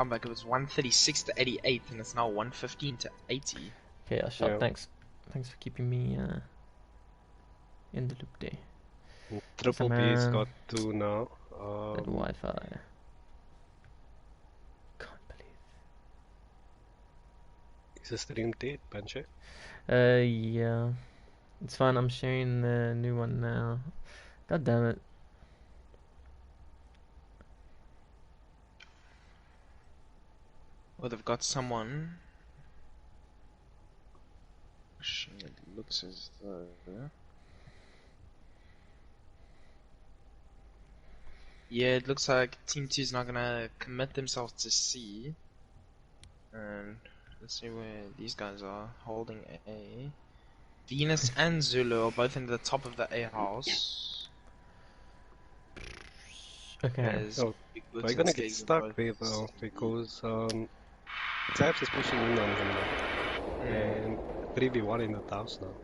I'm like, it was 136 to 88, and it's now 115 to 80. Okay, I shot. Yeah. Thanks for keeping me in the loop there. Triple B's got 2 now. That Wi-Fi. Can't believe. Is the stream dead, Pancho? Yeah. It's fine. I'm sharing the new one now. God damn it. Well, they've got someone. It looks as though. Yeah, it looks like Team 2 is not gonna commit themselves to C. And let's see where these guys are holding A. Venus and Zulu are both in the top of the A house. Okay. So we're gonna get stuck there though, because Zabs is pushing in on them now. And 3v1 in the house now.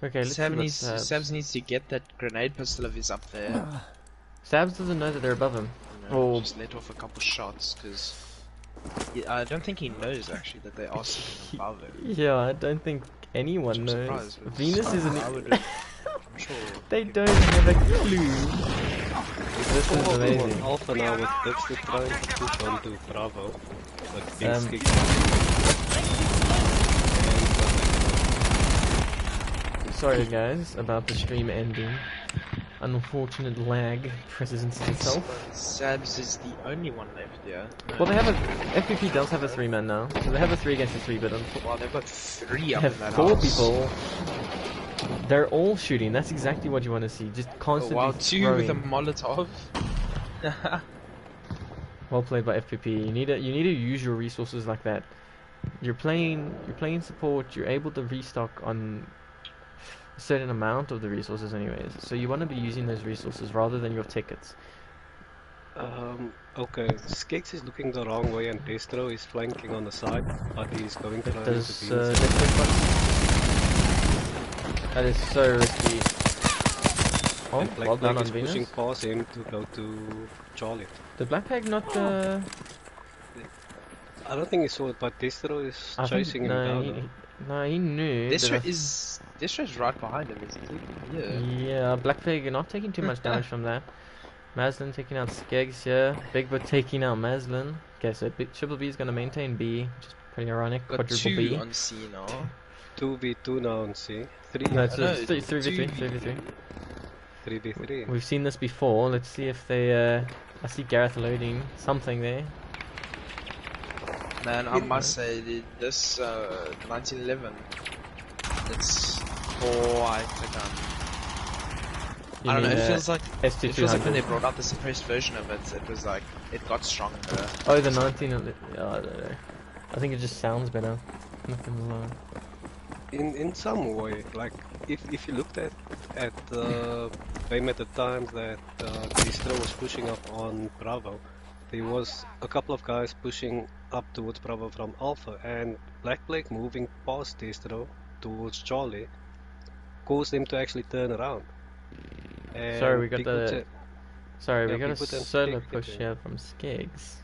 Okay, let's see what Sabs needs to get that grenade pistol of his up there. Sabs doesn't know that they're above him. No, just let off a couple shots, because I don't think he knows actually that they are sitting above him. Yeah, I don't think anyone knows. Venus isn't. I'm sure. They don't have a clue. This is amazing. Alpha now with Dipstick trying to push onto Bravo. Like sorry guys about the stream ending. Unfortunate lag presents itself. Sabs is the only one left, yeah. Well, they have a FPP does have a 3-man now, so they have a 3 against a 3, but well, they've got 3 up have in that 4 house. people. They're all shooting. That's exactly what you want to see. Just constantly. Oh, wow, 2 throwing. with a Molotov. Well played by FPP. You need to use your resources like that. You're playing support. You're able to restock on a certain amount of the resources anyways, so you want to be using those resources rather than your tickets. Okay, Skix is looking the wrong way and Destro is flanking on the side, but he's going to run into Venus. That is so risky. Oh, well done on Venus. Pushing past him to go to Charlie. Did Blackpeg not I don't think he saw it, but Destro is chasing him down. No, he knew. Destro's right behind him, isn't he? Yeah, Blackpig not taking too much damage from that. Maslin taking out Skeggs here. Bigfoot taking out Maslin. Okay, so Triple B is going to maintain B, which is pretty ironic. Got Quadruple 2 B. on C now. 2v2 now on C. 3. No, it's 3v3. 3v3. 3v3. We've seen this before. Let's see if they. I see Gareth loading something there. Man, I must say, this 1911, it's quite a gun. I don't know, it feels like when they brought out the suppressed version of it, it was like, it got stronger. Oh, the 1911, I don't know. I think it just sounds better. Nothing lie. In some way, like, if you looked at the game at the time that Distro was pushing up on Bravo, there was a couple of guys pushing up towards Bravo from Alpha, and Black Plague moving past Destro towards Charlie caused them to actually turn around. And sorry, we got a solo push here from Skeggs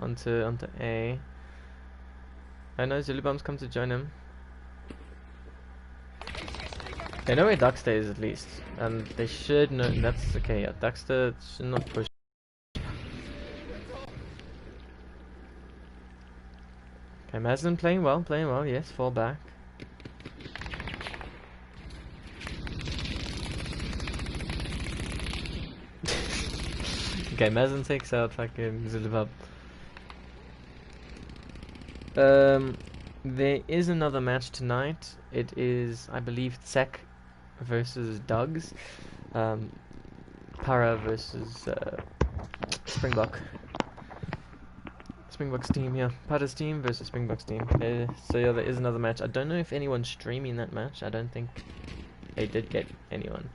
onto A. I know Zulubum's come to join him. They know where Duckster is at least, and they should know. That's okay. Yeah, Duckster should not push. Okay, Maslin playing well, yes, fall back. Okay, Maslin takes out fucking Zulubub. There is another match tonight. It is, I believe, Tsek versus Dugs. Para versus Springbok. Springbok's team, yeah. Para's team versus Springbok's team. So yeah, there is another match. I don't know if anyone's streaming that match. I don't think they did get anyone.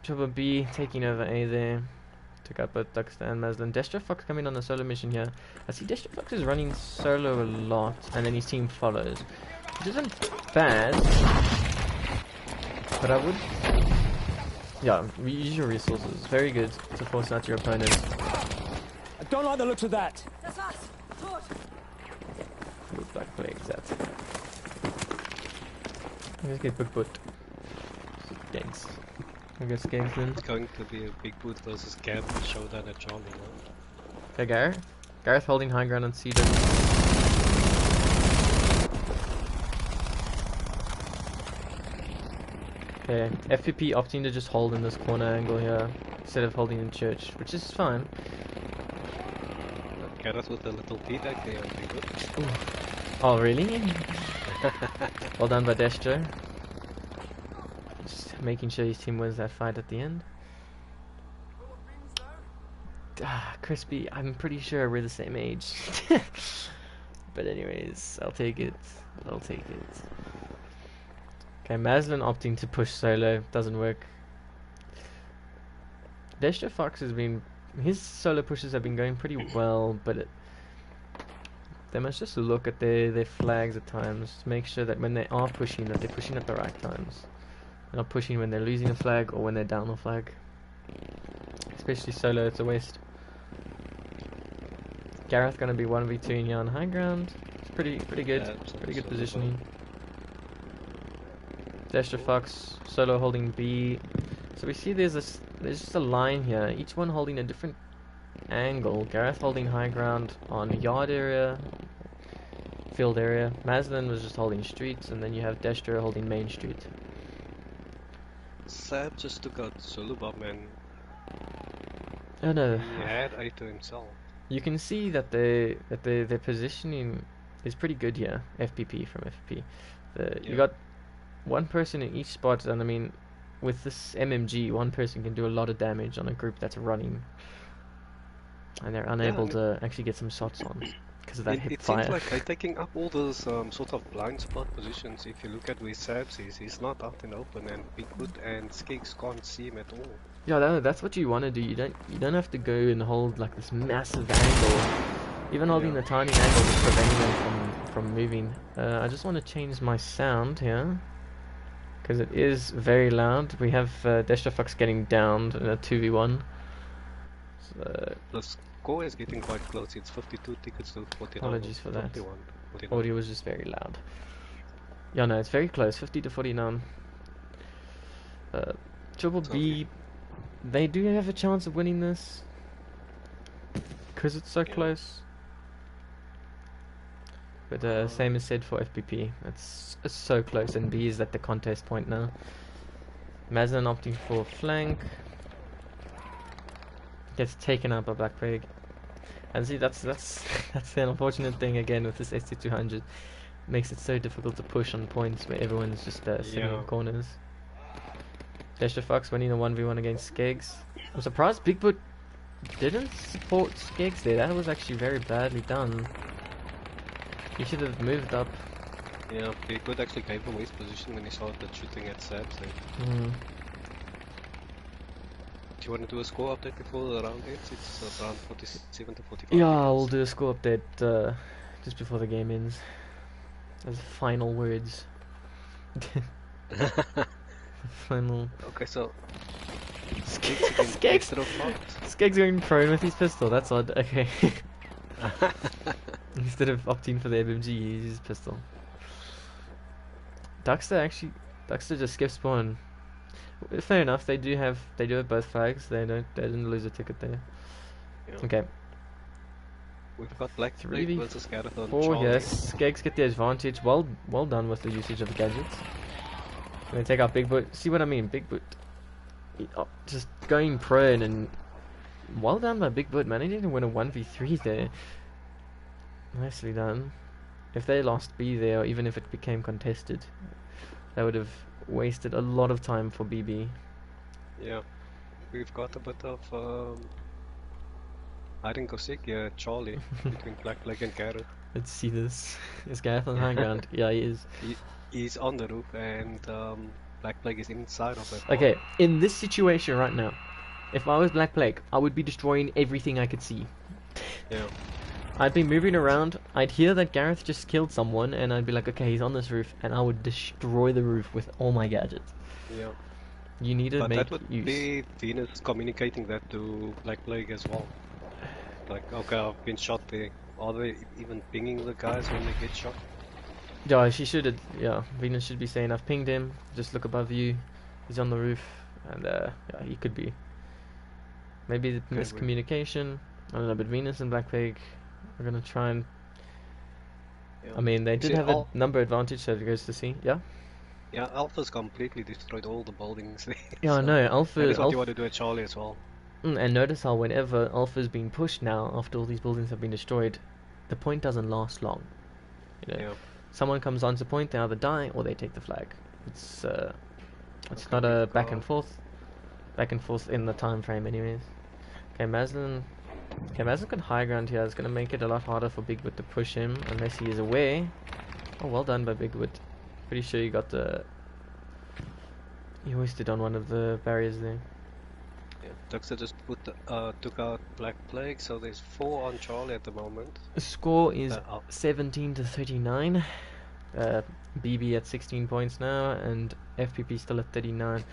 Triple B taking over A there. Took out both Duckster and Maslin. Destro Fox coming on a solo mission here. I see Destro Fox is running solo a lot, and then his team follows. Which isn't bad, but I would Yeah, use your resources. Very good to force out your opponent. I don't like the looks of that. Das war's. Tot. Look like plagues, that's it. Let's get Big Boot. Gangs. I guess gangs then. It's going to be a Big Boot versus Gareth showdown at Charlie now. Okay, Gareth. Gareth holding high ground on Cedar. Okay, FPP opting to just hold in this corner angle here instead of holding in church, which is fine. Gareth with a little teabag there on Big Boot. Oh, really? Well done by Destro. Just making sure his team wins that fight at the end. Crispy, I'm pretty sure we're the same age. But anyways, I'll take it. I'll take it. Okay, Maslin opting to push solo. Doesn't work. Destro Fox has been... His solo pushes have been going pretty well, but they must just look at their flags at times to make sure that when they are pushing, that they're pushing at the right times. They're not pushing when they're losing a flag or when they're down a flag. Especially solo, it's a waste. Gareth gonna be 1v2 here on high ground. It's pretty good. Yeah, Pretty good so positioning. Destro Fox solo holding B. So we see there's just a line here. Each one holding a different angle. Gareth holding high ground on yard area, field area. Maslin was just holding streets, and then you have Destro holding main street. Sab just took out Solo Bomb and Oh no. he had A to himself. You can see that their positioning is pretty good here. FPP from FPP. You got one person in each spot, and I mean, with this MMG, one person can do a lot of damage on a group that's running, and they're unable to actually get some shots on because of that hip It fire. seems like they're taking up all those sort of blind spot positions. If you look at where Sabs is, he's not out in the open, and Bigfoot and Skiggs can't see him at all. Yeah, that's what you want to do. You don't have to go and hold like this massive angle. Even holding the tiny angle is preventing them from moving. I just want to change my sound here because it is very loud. We have Destro Fox getting downed in a 2v1. So, The score is getting quite close. It's 52 tickets to 49. apologies for that. 51, 49. Audio was just very loud. Yeah, no, it's very close. 50 to 49. Triple B, they do have a chance of winning this because it's so close. But same is said for FPP. It's so close, and B is at the contest point now. Maslin opting for flank. Gets taken out by Black Plague. And see, that's the unfortunate thing again with this ST200. Makes it so difficult to push on points where everyone's just sitting in corners. Destro Fox winning a 1v1 against Skeggs. I'm surprised Bigfoot didn't support Skeggs there. That was actually very badly done. He should have moved up. Yeah, Bigfoot actually gave away his position when he started shooting at Sabs. Do you want to do a score update before the round ends? It's around 47 to 45. Yeah, I'll do a score update just before the game ends. As final words. Final. Okay, so Skeggs going prone with his pistol. That's odd. Okay. Instead of opting for the MMG, he uses his pistol. Duckster just skipped spawn. Fair enough. They do have both flags. They didn't lose a ticket there. Yeah. Okay. We've got Black 3v4 versus Gareth on Charlie. yes. Skeggs get the advantage. Well done with the usage of the gadgets. I'm gonna take out Big Boot. See what I mean? Big Boot. Just going prone and well done by Big Boot, managing to win a 1v3 there. Nicely done. If they lost B there, or even if it became contested, that would have wasted a lot of time for BB. Yeah. We've got a bit of I didn't go sick, Charlie, between Black Plague and Gareth. Let's see this. Is Gareth on high ground? Yeah, he is. He's on the roof and Black Plague is inside of it. Okay, in this situation right now, if I was Black Plague, I would be destroying everything I could see. Yeah. I'd be moving around, I'd hear that Gareth just killed someone, and I'd be like, okay, he's on this roof, and I would destroy the roof with all my gadgets. Yeah. You need to But make that would use. be Venus communicating that to Black Plague as well. Like, okay, I've been shot there. Are they even pinging the guys when they get shot? Yeah, she should have. Yeah, Venus should be saying, "I've pinged him. Just look above you. He's on the roof." And yeah, he could be. Maybe the Could be. miscommunication. I don't know, but Venus and Black Plague are gonna try and. Yeah. I mean, they You did see, have a number advantage, so it goes to C. Yeah. Yeah, Alpha's completely destroyed all the buildings there. Yeah, I so know. that is what Alpha. you want to do at Charlie as well. And notice how whenever Alpha's being pushed now, after all these buildings have been destroyed, the point doesn't last long. You know, Yeah. someone comes onto point, they either die or they take the flag. It's Okay, not a we've back and got- forth in the time frame, anyways. Okay, Maslin. Okay, Maslin's got high ground here. It's gonna make it a lot harder for Bigwood to push him unless he is away. Oh, well done by Bigwood. Pretty sure you got the. You hoisted on one of the barriers there. Yeah. Duxter just took out Black Plague, so there's 4 on Charlie at the moment. The score is Up. 17 to 39. BB at 16 points now, and FPP still at 39.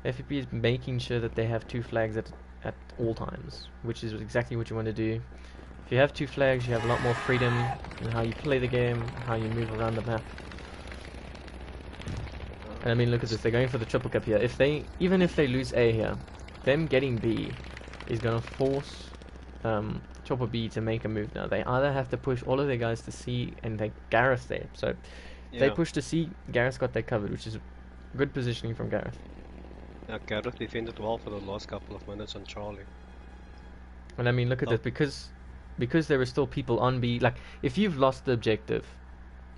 FPP is making sure that they have 2 flags at all times, which is exactly what you want to do. If you have 2 flags, you have a lot more freedom in how you play the game, how you move around the map. And I mean, look at this, they're going for the triple cap here. Even if they lose A here, them getting B is going to force Chopper B to make a move now. They either have to push all of their guys to C and they Gareth there. So if they push to C, Gareth's got that covered, which is good positioning from Gareth. Yeah, Gareth defended well for the last couple of minutes on Charlie. And I mean, look at this, because there are still people on B. Like, if you've lost the objective,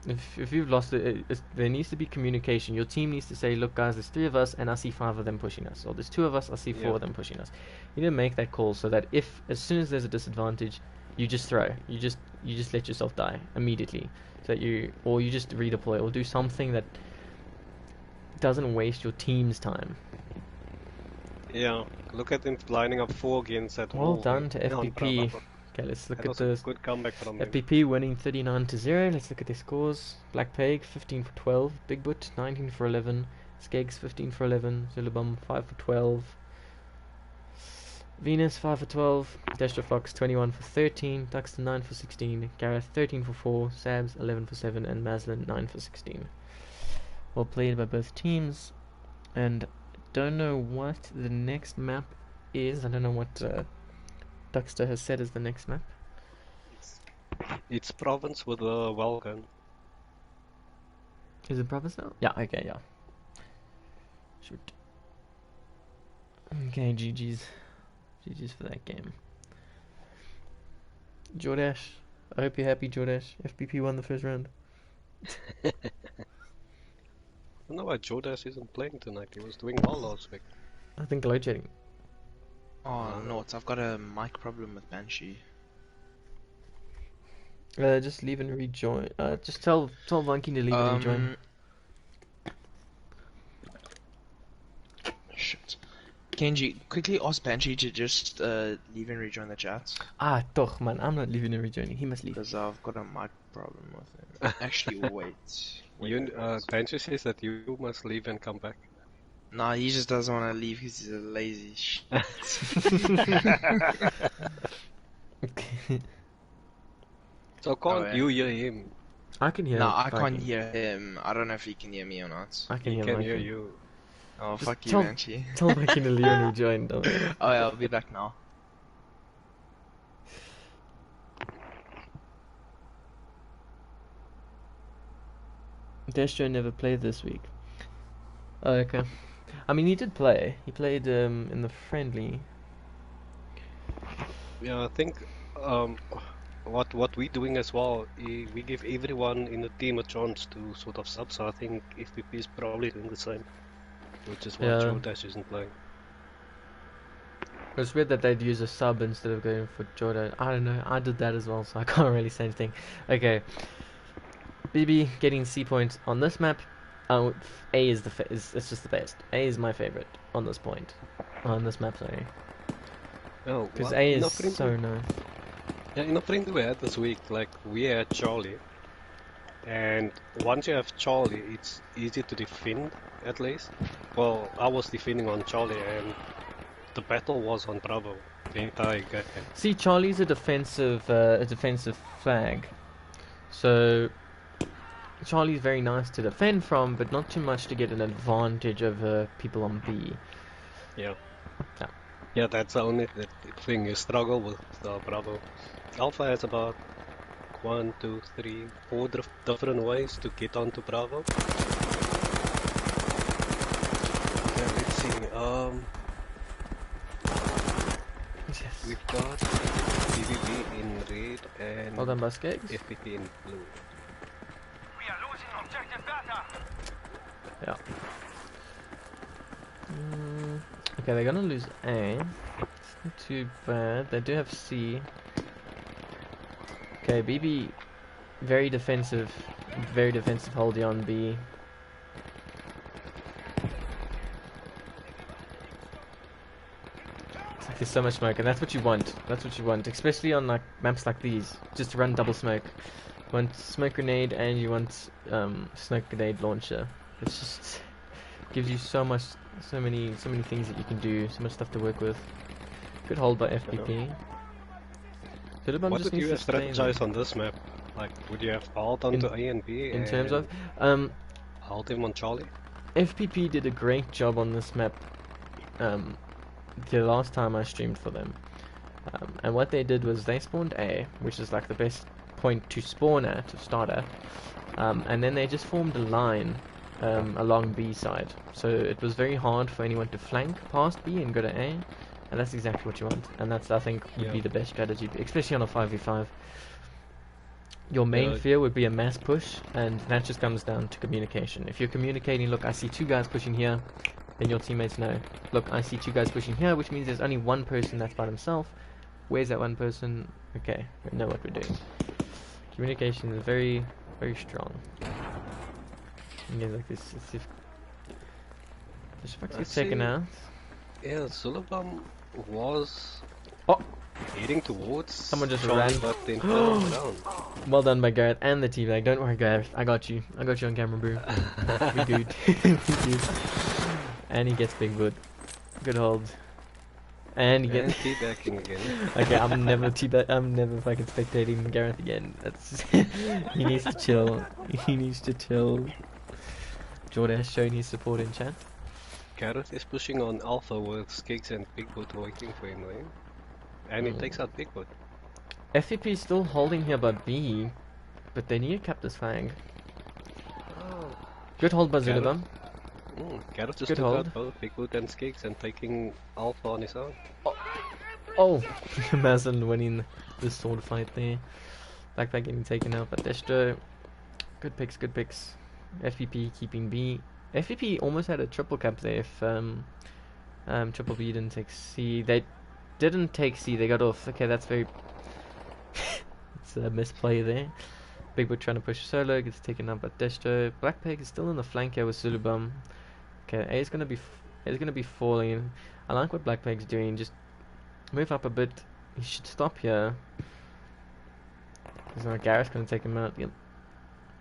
if you've lost it, there needs to be communication. Your team needs to say, look guys, there's 3 of us and I see 5 of them pushing us, or there's 2 of us, I see 4 of them pushing us. You need to make that call so that if, as soon as there's a disadvantage, you just throw, you just let yourself die immediately, so that you just redeploy or do something that doesn't waste your team's time. Yeah, look at them lining up 4 against that Well wall. done to Yeah, on FPP. Bravo. Okay, let's look That at was a this. good comeback from them. FPP winning 39 to 0. Let's look at their scores. Black Plague 15 for 12. Big Boot 19 for 11. Skegs 15 for 11. Zulabum 5 for 12. Venus 5 for 12. Destra Fox 21 for 13. Duxton 9 for 16. Gareth 13 for 4. Sabs 11 for 7. And Maslin 9 for 16. Well played by both teams. And don't know what the next map is. I don't know what Duxter has said as the next map. It's province with a well gun. Is it province now? Yeah, okay, yeah. Shoot. Okay, GG's. GG's for that game. Jordash. I hope you're happy, Jordash. FPP won the first round. I don't know why Jordash isn't playing tonight. He was doing well last week. I think load shedding. Oh, no, I've got a mic problem with Banshee. Just leave and rejoin. Just tell Vanky to leave and rejoin. Shit. Kenji, quickly ask Banshee to just leave and rejoin the chat. Ah, toch, man. I'm not leaving and rejoining. He must leave. Because I've got a mic problem with him. Actually, wait. Banshee says that you must leave and come back. Nah, he just doesn't want to leave because he's a lazy shit. Okay. So can't you hear him? I can hear No, I Vanky. can't hear him. I don't know if he can hear me or not. I can He hear can Vanky. hear you. Oh, Just fuck you, tell- Banshee. Tell Vanky to leave and rejoin. Don't worry. Oh yeah, I'll be back now. Destro never played this week. Oh, okay. I mean, he did play. He played in the friendly. Yeah, I think what we're doing as well, we give everyone in the team a chance to sort of sub, so I think FPP is probably doing the same, which is why Yeah. Jordash isn't playing. It's weird that they'd use a sub instead of going for Jordan. I don't know. I did that as well, so I can't really say anything. Okay. BB getting C points on this map. A is it's just the best. A is my favorite on this point. On this map, sorry. Oh, Because well, A in is a friendly- so nice. Yeah, in a friendly we had this week, like we had Charlie, and once you have Charlie, it's easy to defend at least. Well, I was defending on Charlie, and the battle was on Bravo the entire game. See, Charlie's a defensive flag, so Charlie's very nice to defend from, but not too much to get an advantage over people on B. Yeah. Yeah. Yeah, that's the only thing you struggle with Bravo. Alpha has about 1, 2, 3, 4 different ways to get onto Bravo. Okay, let's see. Yes. We've got BBB in red and Well done, Buskegs. FPP in blue. We are losing objective data. Yeah. Okay, they're gonna lose A. It's not too bad. They do have C. Okay, BB, very defensive holding on B. It's like there's so much smoke, and that's what you want. That's what you want, especially on like maps like these. Just to run double smoke. You want smoke grenade and you want smoke grenade launcher. It's just gives you so many things that you can do, so much stuff to work with. Good hold by FPP. Philippon What just would you needs to stay strategize on this map? Like, would you have hold onto A and B? in terms of hold him on Charlie? FPP did a great job on this map the last time I streamed for them. And what they did was they spawned A, which is like the best point to spawn at, to start at. And then they just formed a line along B side. So it was very hard for anyone to flank past B and go to A. And that's exactly what you want. And that's, I think, would be the best strategy, especially on a 5v5. Your main fear would be a mass push, and that just comes down to communication. If you're communicating, look, I see 2 guys pushing here, then your teammates know, look, I see 2 guys pushing here, which means there's only 1 person that's by himself. Where's that 1 person? Okay, we know what we're doing. Communication is very, very strong. Again, like this, if Fuck gets taken out. Yeah, Zulabam was heading towards Someone just Charlie, ran. but then fell down. Well done by Gareth and the teabag. Don't worry, Gareth. I got you. I got you on camera, bro. We good. We good. And he gets big wood. Good hold. And he gets teabagging again. Okay, I'm never fucking spectating Gareth again. That's he needs to chill. He needs to chill. Jordan has shown his support in chat. Gareth is pushing on Alpha with Skiggs and Bigwood waiting for him, right? And he takes out Bigwood. FPP is still holding here by B, but they need to cap this flag. Oh. Good hold by Zulabam. Gareth just Good took hold. out both Bigwood and Skiggs and taking Alpha on his own. Oh! Imagine winning this sword fight there. Backpack getting taken out by Destro. Good picks, good picks. FPP keeping B. FPP almost had a triple cap there if Triple B didn't take C. They didn't take C, they got off. Okay, that's very... it's a misplay there. Big Boy trying to push solo, gets taken out by Destro. Black Peg is still in the flank here with Zulubum. Okay, A is gonna be falling. I like what Black Peg's doing, just move up a bit. He should stop here. Because now Gareth's gonna take him out. Yep.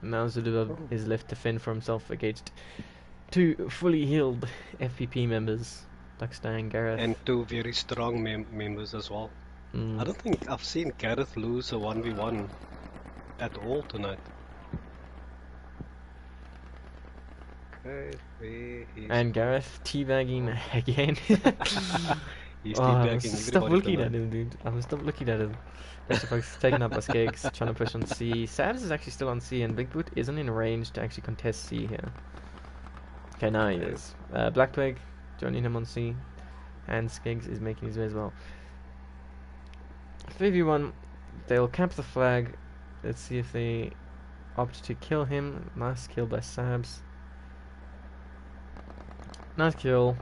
Now Zulubum is left to fend for himself against 2 fully healed FPP members, like Stan, Gareth. And 2 very strong members as well. I don't think I've seen Gareth lose a 1v1 at all tonight. Okay, where is... And Gareth teabagging again. He's teabagging Stop everybody looking tonight. at him, dude. I'm stop looking at him. Rest of folks taken up by Skeggs, trying to push on C. Sabs is actually still on C, and Big Boot isn't in range to actually contest C here. Okay, now he is. Black Plague joining him on C, and Skeggs is making his way as well. 3v1, they'll cap the flag. Let's see if they opt to kill him. Nice kill by Sabs. Nice kill.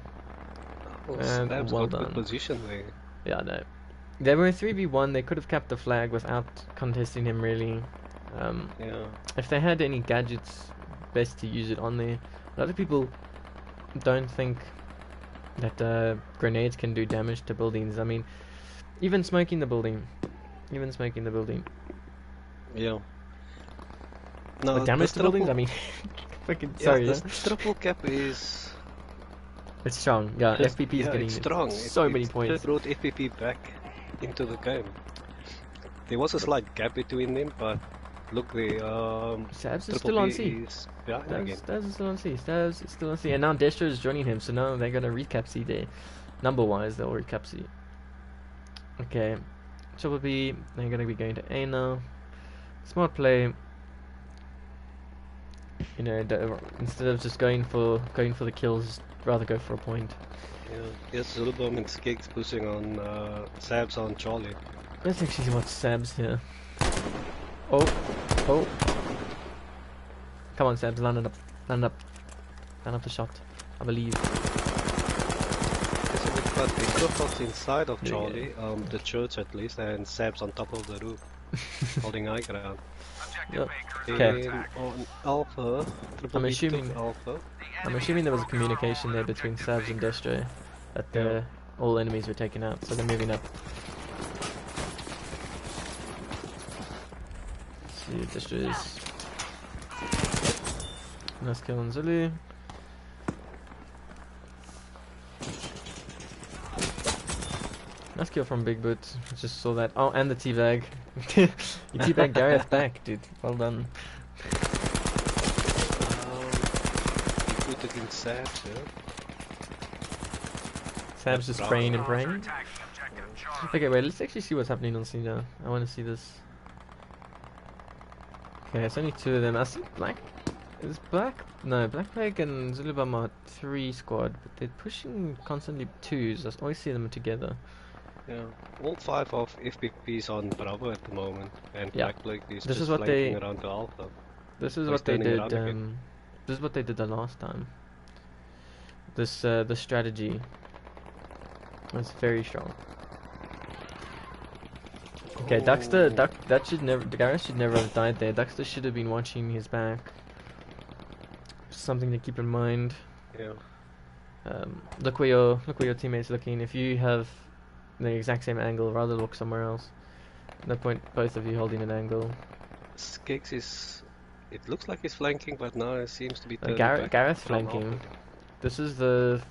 And Stab's well got good done. position there. Yeah, no. They were 3v1, they could have capped the flag without contesting him really. Yeah. If they had any gadgets, best to use it on there. A lot of people don't think that grenades can do damage to buildings. I mean, even smoking the building. Yeah. No, But damage this to buildings? I triple- mean, fucking Yeah, sorry. this Yeah. triple cap is It's strong. Yeah, Just- FPP is yeah, getting it's strong. so many It points. brought FPP back into the game. There was a slight gap between them, but look, the Stabs is Triple still on B C. is behind again. Stabs is still on C. Stabs is still on C. And now Destro is joining him, so now they're gonna recap C there. Number wise, they'll recap C. Okay. Triple B, they're gonna be going to A now. Smart play. You know, instead of just going for the kills, rather go for a point. Yeah, yes, Zulubom and Skiggs pushing on Sabs on Charlie. Let's actually see what Sabs here. Oh. Come on, Sabs, land up. Land up the shot. I believe. Yes, we've got the Cliffhouse inside of Yeah, Charlie, the church at least, and Sabs on top of the roof, holding high ground. Yep. Okay. And on Alpha, Triple B took Alpha. I'm assuming there was a communication there between Sabs and Destro that all enemies were taken out, so they're moving up. Let's see, Destro is nice kill on Zulu. Nice kill from Big Boot. Just saw that. Oh, and the teabag. You teabag Gareth back, dude. Well done. You put it in Sabs, yeah? Sab's just praying and praying. Okay, wait, let's actually see what's happening on C now. I want to see this. Okay, it's only two of them. I see Black. Is Black? No, Black Plague and Zulubam are 3 squad, but they're pushing constantly 2s. I always see them together. Yeah, all 5 of FPPs on Bravo at the moment, and Yeah. Black Plague is This just is what flanking they- around the Alpha. This is Or what they standing did. around again. This is what they did the last time. This the strategy was very strong. Okay, Duckster, that should never. The Gareth should never have died there. Duckster should have been watching his back. Something to keep in mind. Yeah. Look where your teammates looking. If you have the exact same angle, rather look somewhere else. No point both of you holding an angle. Skiggs is... It looks like he's flanking, but now it seems to be turning back Gareth's from flanking. Alpha. This is the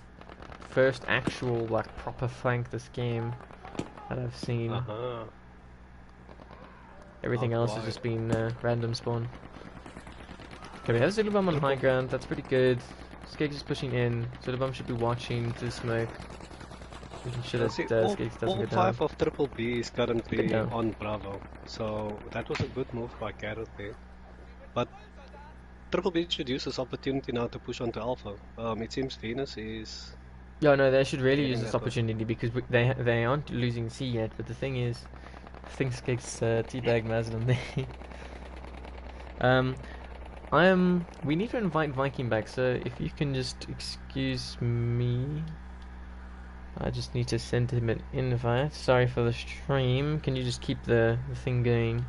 first actual like proper flank this game that I've seen. Uh-huh. Everything else has just been random spawn. Okay, we have Zulubum on high ground. That's pretty good. Skiggs is pushing in. Zulubum should be watching to smoke. Making sure that See, Skiggs doesn't all go 5 down. of Triple B is currently Good down. on Bravo, so that was a good move by Gareth there. But Triple B should use this opportunity now to push onto Alpha. It seems Venus is... Yeah, no, they should really Getting use this that opportunity because they aren't losing C yet. But the thing is, I think Skiggs teabag Mazlum there. We need to invite Viking back, so if you can just excuse me. I just need to send him an invite. Sorry for the stream. Can you just keep the thing going?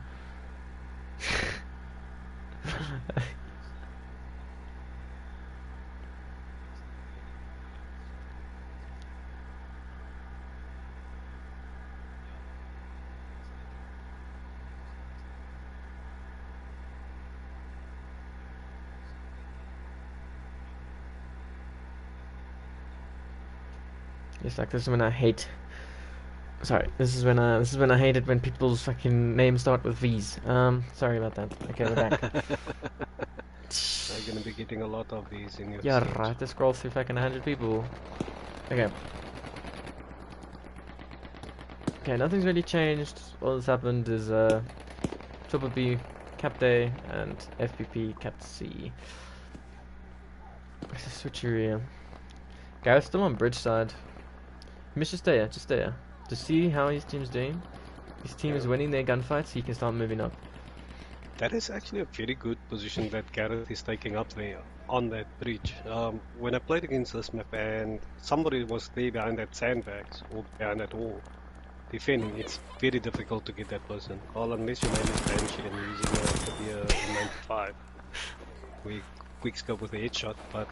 It's like this is when I hate. Sorry, this is when I hate it when people's fucking names start with V's. Sorry about that. Okay, we're back. You're gonna be getting a lot of these in your Yeah, streams. right. To scroll through fucking 100 people. Okay. Okay, nothing's really changed. All that's happened is Triple B capped A and FPP capped C. It's a switchery. Gareth's still on bridge side. He must just stay here, to see how his team's doing. His team is winning their gunfights, so he can start moving up. That is actually a very good position that Gareth is taking up there on that bridge. When I played against this map and somebody was there behind that sandbags or behind that wall defending, it's very difficult to get that person. Well, unless your name is Banshee and you're using a 95. We quick scope with a headshot, but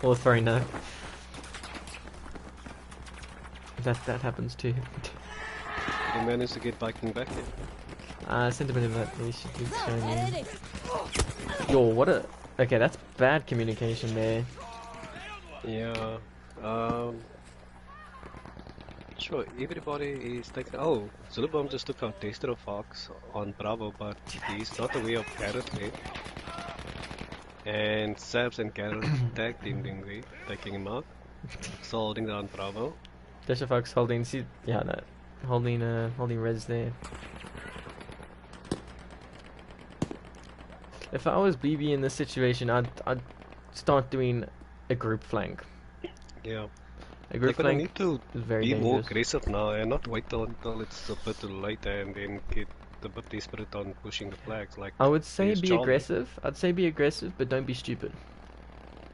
Or throwing knife. That happens too. we managed to get Viking back there. Send him an invite, he should be showing you. Yo, what a Okay, that's bad communication there. Yeah. Sure, everybody is taking. Oh, Zulubom just took out Destro Fox on Bravo, but he's not aware of Garrett there. And Sabs and Garrett tag teaming there, taking him out. So holding down Bravo. Desha Fox holding, see, yeah, no, holding res there. If I was BB in this situation, I'd start doing a group flank. Yeah. A They're group gonna flank need to is very be more dangerous. aggressive now and not wait until it's a bit late and then get a bit desperate on pushing the flags. Like I would say there's be Charlie. aggressive. I'd say be aggressive, but don't be stupid.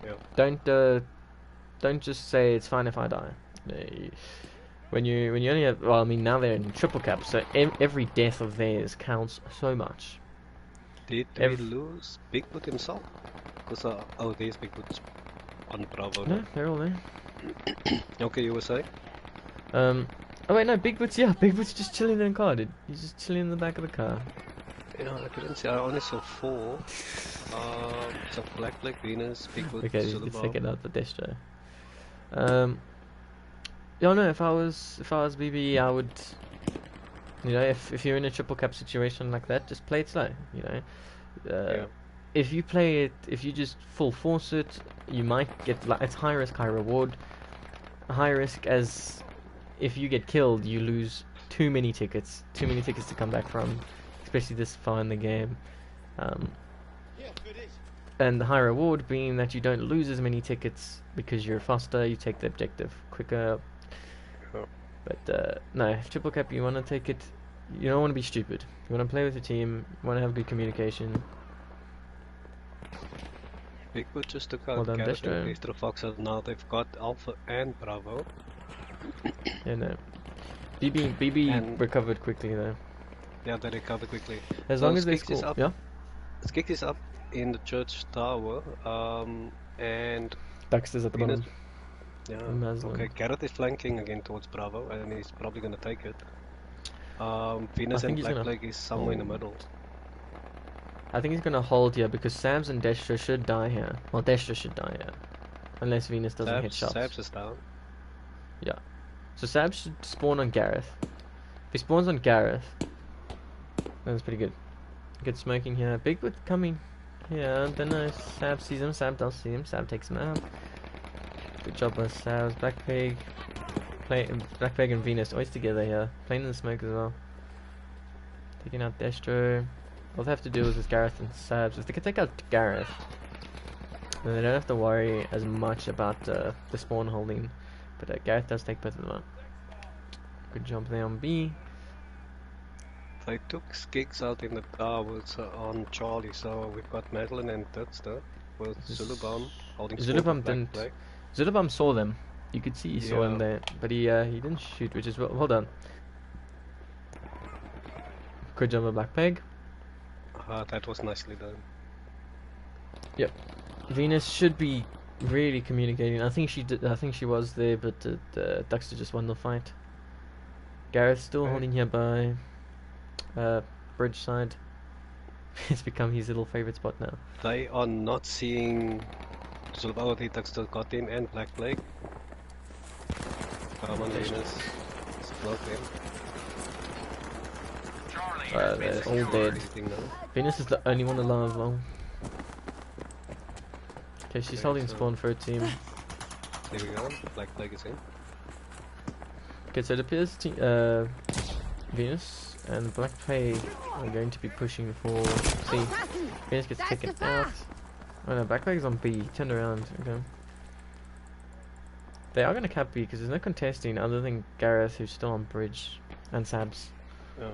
Yeah. Don't just say it's fine if I die. When you only have, well, I mean now they're in triple cap, so every death of theirs counts so much. Did we lose Bigfoot himself? Because oh, there's Bigfoot on Bravo. No, they're all there. Okay, you were saying? Oh wait, no, Bigfoot's just chilling in the car, dude. He's just chilling in the back of the car. Yeah, I couldn't see. I only saw 4. So Black Venus, Bigfoot, Okay, let's Silver. take it out the destro. Yeah, no, if I was BB, I would, you know, if you're in a triple cap situation like that, just play it slow, you know. Yeah. If you play it, if you just full force it, you might get, like, it's high risk, high reward. High risk as if you get killed, you lose too many tickets to come back from, especially this far in the game. And the high reward being that you don't lose as many tickets because you're faster, you take the objective quicker. Oh. But no, triple cap, you want to take it, you don't want to be stupid. You want to play with your team, you want to have good communication. Bigfoot just took Well out done, Garrett Destro. and Destro Fox, and now they've got Alpha and Bravo. Yeah, no. BB And- recovered quickly though. Yeah, they recover quickly. As So long as they Skix is score. up. Yeah? Skix is up in the church tower, and Baxter's at the Venus. bottom. Yeah. Muslim. Okay, Garrett is flanking again towards Bravo, and he's probably gonna take it. Venus think and he's Black gonna Plague is somewhere in the hold. middle. I think he's gonna hold here because Sams and Destro should die here. Well, Destro should die here. Unless Venus doesn't hit shots. Sabs is down. Yeah. So Sabs should spawn on Gareth. If he spawns on Gareth, that's pretty good. Good smoking here. Bigfoot coming. Yeah, don't know. Sab sees him. Sab does see him. Sab takes him out. Good job by Sabs. Black Pig and Venus always together here. Playing in the smoke as well. Taking out Destro. All they have to do is with Gareth and Sabs. If they can take out Gareth, then they don't have to worry as much about the spawn holding. But Gareth does take both of them out. Good job there on B. They took Skix out in the towers on Charlie, so we've got Madeline and Tutster with Zulubam holding spawn for Zulubam Black didn't. Plague. Zulubam saw them. You could see he saw him Yeah. there, but he didn't shoot, which is well done. Good job of Black Peg. That was nicely done. Venus should be really communicating. I think she did. I think she was there, but Duxter just won the fight. Gareth still Okay. holding here by bridge side. It's become his little favorite spot now. They are not seeing Zulubam. They still got him and Black Plague. Come on, Venus. Explode them. Charlie, They're has all been dead. secured. Anything now? Venus is the only one alive though. Okay, she's Okay, holding so- spawn for her team. There we go. Black Plague is in. Okay, so it appears Venus and Black Plague are going to be pushing for C. Venus gets taken out. Oh no, Black Plague is on B. Turned around. Okay. They are going to cap B because there's no contesting other than Gareth, who's still on bridge, and Sabs. Yeah.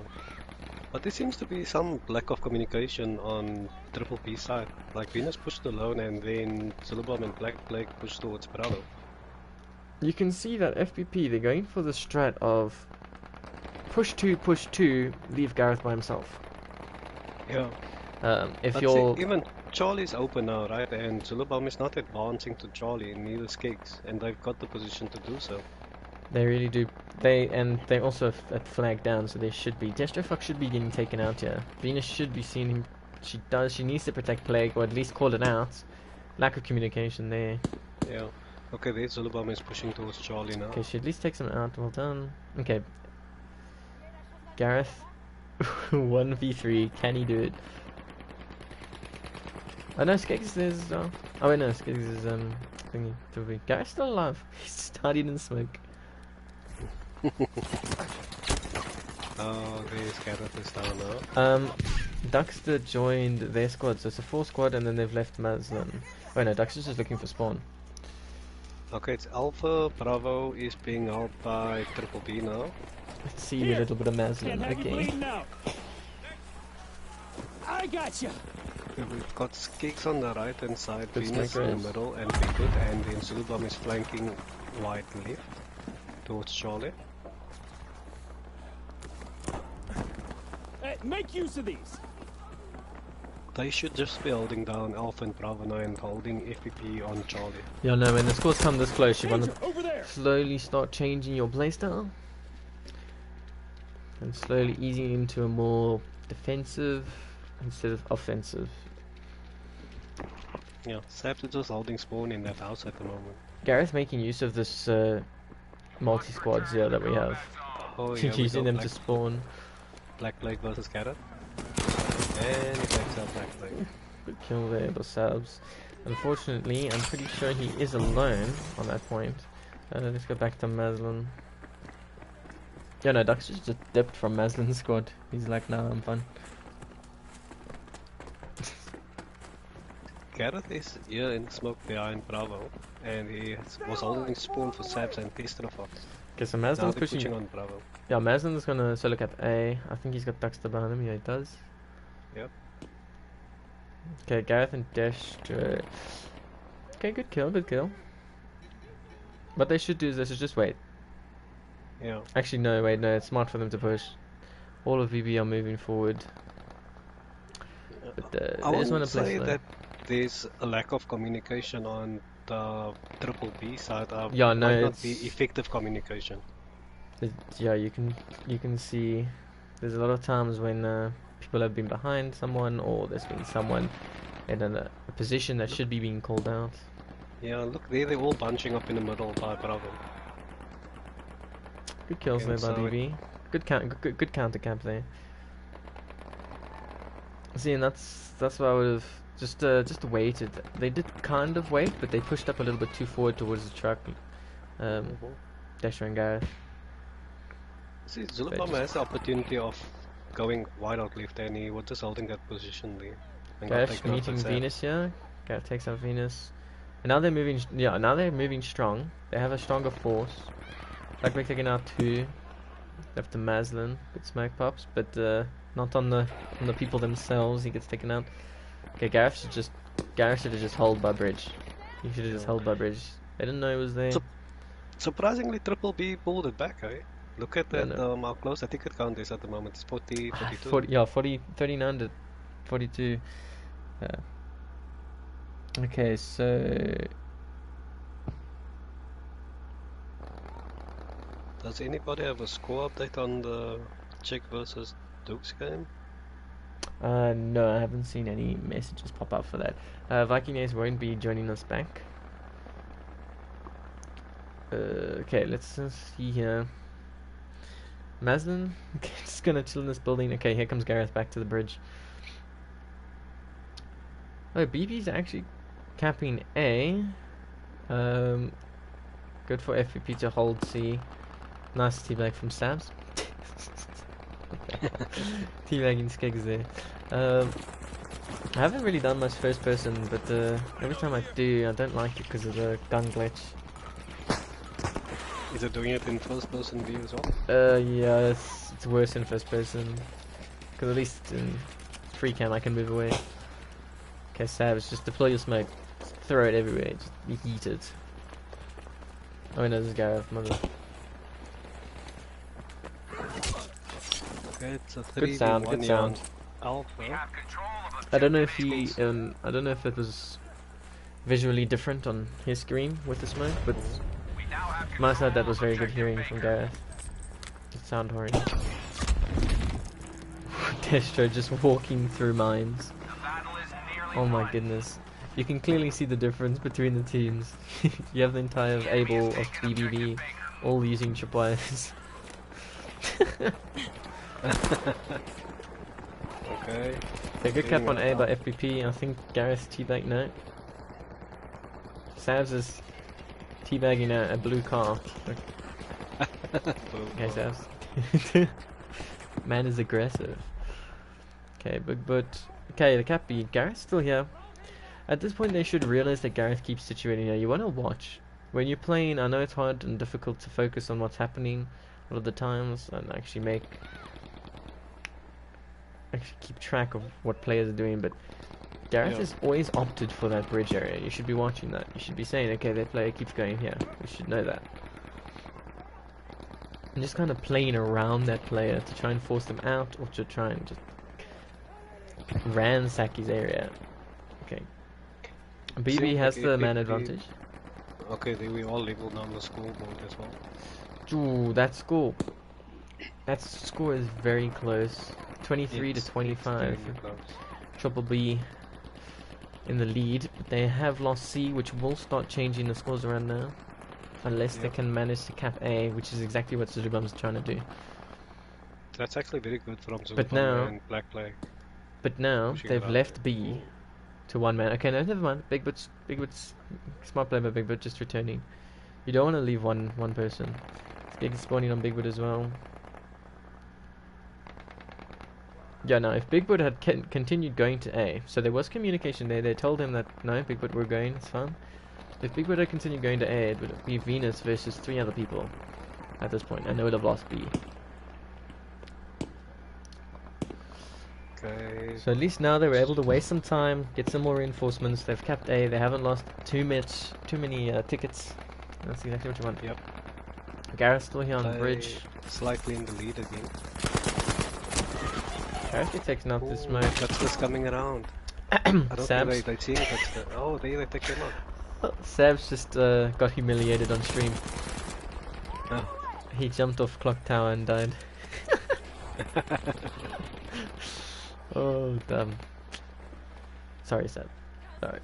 But there seems to be some lack of communication on Triple P side. Like Venus pushed alone and then Zulubam and Black Plague pushed towards Bravo. You can see that FPP, they're going for the strat of push 2, leave Gareth by himself. Yeah. If But you're see, even Charlie's open now, right? And Zulubam is not advancing to Charlie, and neither is Kicks, and they've got the position to do so. They really do. They also at flag down, so they should be. Destro Fox should be getting taken out here. Venus should be seeing him She does. She needs to protect Plague, or at least call it out. Lack of communication there. Yeah. Okay, the Zulubam is pushing towards Charlie now. Okay, she at least takes him out. Well done. Okay. Gareth. 1v3. Can he do it? Oh no, Skeggs is... oh wait, no, Skeggs is thingy. Gareth's still alive. He's hiding in smoke. Oh, there's Gareth is down now. Duxter joined their squad, so it's a 4 squad, and then they've left Maslin. Oh no, Duxter's just looking for spawn. Okay, it's Alpha. Bravo is being held by Triple B now. Let's see a little bit of Maslin. Can't have you Okay. bleeding now. I got you. Okay, we've got Skiggs on the right hand side, Good Venus sniper in is. the middle, and Bigfoot, and then Zulubam is flanking white left towards Charlie. Hey, make use of these. They should just be holding down Alpha and Bravo now and holding FPP on Charlie. Yeah, no, when the squads come this close, you want Danger, to over there. slowly start changing your playstyle. And slowly easing into a more defensive instead of offensive. Yeah, Saps is just holding spawn in that house at the moment. Gareth making use of this multi-squads here that we have. Oh He's yeah, we using got them to spawn. Black Plague versus Carrot. And he takes out Black Plague. Good kill there, Basabs. Unfortunately, I'm pretty sure he is alone on that point. Let's go back to Maslin. Yeah, no, Dux just dipped from Maslin's squad. He's like, nah, I'm fine. Gareth is here in smoke behind Bravo, and he was holding spawn for Saps and Testrafox. Okay, so Now Maslin's they're pushing. pushing on Bravo. Yeah, Maslin's gonna solo cap A. I think he's got Duxter behind him. Yeah, he does. Yep. Okay, Gareth and Dash. Okay, good kill, good kill. What they should do is they should just wait. Yeah. Actually, no, wait, no, it's smart for them to push. All of VB are moving forward. But I they just want wouldn't to play say slow. that there's a lack of communication on the Triple B side. Yeah, no, might not be it's- effective communication. Yeah, you can see there's a lot of times when people have been behind someone, or there's been someone in a position that should be being called out. Yeah, look there, they're all bunching up in the middle by Bravo. Good kills Okay, there by so BB. Good counter camp there. See, and that's why I would have just waited. They did kind of wait, but they pushed up a little bit too forward towards the truck. Dasher and Gareth. See, Zulubam has the opportunity of going wide out left, and he was just holding that position there. And got Gareth taken out by meeting Saps. Venus here. Gareth takes out Venus. And now they're moving. Yeah, now they're moving strong. They have a stronger force. Like we're taking out 2. Left to Maslin. Good smoke pops, but not on the people themselves. He gets taken out. Okay, Gareth should have just held by bridge. He should have just held by bridge. They didn't know he was there. So- Surprisingly, Triple B pulled it back, eh? Look at Yeah, that no. how close the ticket count is at the moment. It's 40, 42. 39 to 42. Okay, so Does anybody have a score update on the Czech versus Dukes game? no, I haven't seen any messages pop up for that. Viking Ace won't be joining us back. Okay, let's see here. Maslin, okay, just gonna chill in this building. Okay, here comes Gareth back to the bridge. Oh, BB's actually capping A. Good for FPP to hold C. Nice teabag from Sabs. Teabagging Skeggs there. I haven't really done much first person, but every time I do, I don't like it because of the gun glitch. Is it doing it in first person view as well? Yeah, it's worse in first person. Because at least in free cam I can move away. Okay, Savage, just deploy your smoke. Just throw it everywhere, just heat it. Oh no, this is Gareth, mother. Okay, it's a Good sound, 3v1 good here on sound. Alpha. Have control of I don't know if objective he, I don't know if it was visually different on his screen with the smoke, but We now have my side that control was of very good objective hearing from Baker. Gareth. It sounded horrid. Destro just walking through mines. Oh my goodness. You can clearly see the difference between the teams. You have the entire able of BBB all using tripwires. Okay. Okay, good cap on A Getting by FPP. I think Gareth teabag no. Savs is teabagging a blue car. Okay, Savs. Man is aggressive. Okay, but okay, the cap B. Gareth's still here. At this point, they should realize that Gareth keeps situating here. You want to watch. When you're playing, I know it's hard and difficult to focus on what's happening a lot of the times and actually keep track of what players are doing, but Gareth has always opted for that bridge area. You should be watching that. You should be saying, okay, that player keeps going here. You should know that. And just kind of playing around that player to try and force them out or to try and just ransack his area. Okay. BB Seems has like the it- man it- advantage. Okay, they we all leveled down the scoreboard as well. Ooh, that score. That score is very close. 23 It's to 25. extremely close. Triple B in the lead, but they have lost C, which will start changing the scores around now. Unless they Yep. can manage to cap A, which is exactly what Zulubam's trying to do. That's actually very good from But Zulubam now- and Black Plague. But now Pushing they've it out. left B to one man. Okay, no, never mind. Big Boot's smart play by Big Boot, just returning. You don't want to leave one person. Skig is spawning on Big Boot as well. Yeah, no, if Big Boot had continued going to A, so there was communication there. They told him that no, Big Boot, we're going. It's fine. If Big Boot had continued going to A, it would be Venus versus 3 other people at this point, and they would have lost B. Okay. So at least now they were able to waste some time, get some more reinforcements. They've capped A. They haven't lost too many tickets. That's exactly what you want. Yep. Gareth's still here on the Play bridge. Slightly in the lead again. Gareth gets taken out this Ooh, smoke. That's what's coming around. I don't think Sabs, they see it. That's the, oh, they take him out. Sabs just got humiliated on stream. Oh. He jumped off clock tower and died. Oh, damn. Sorry, Sab. Sorry.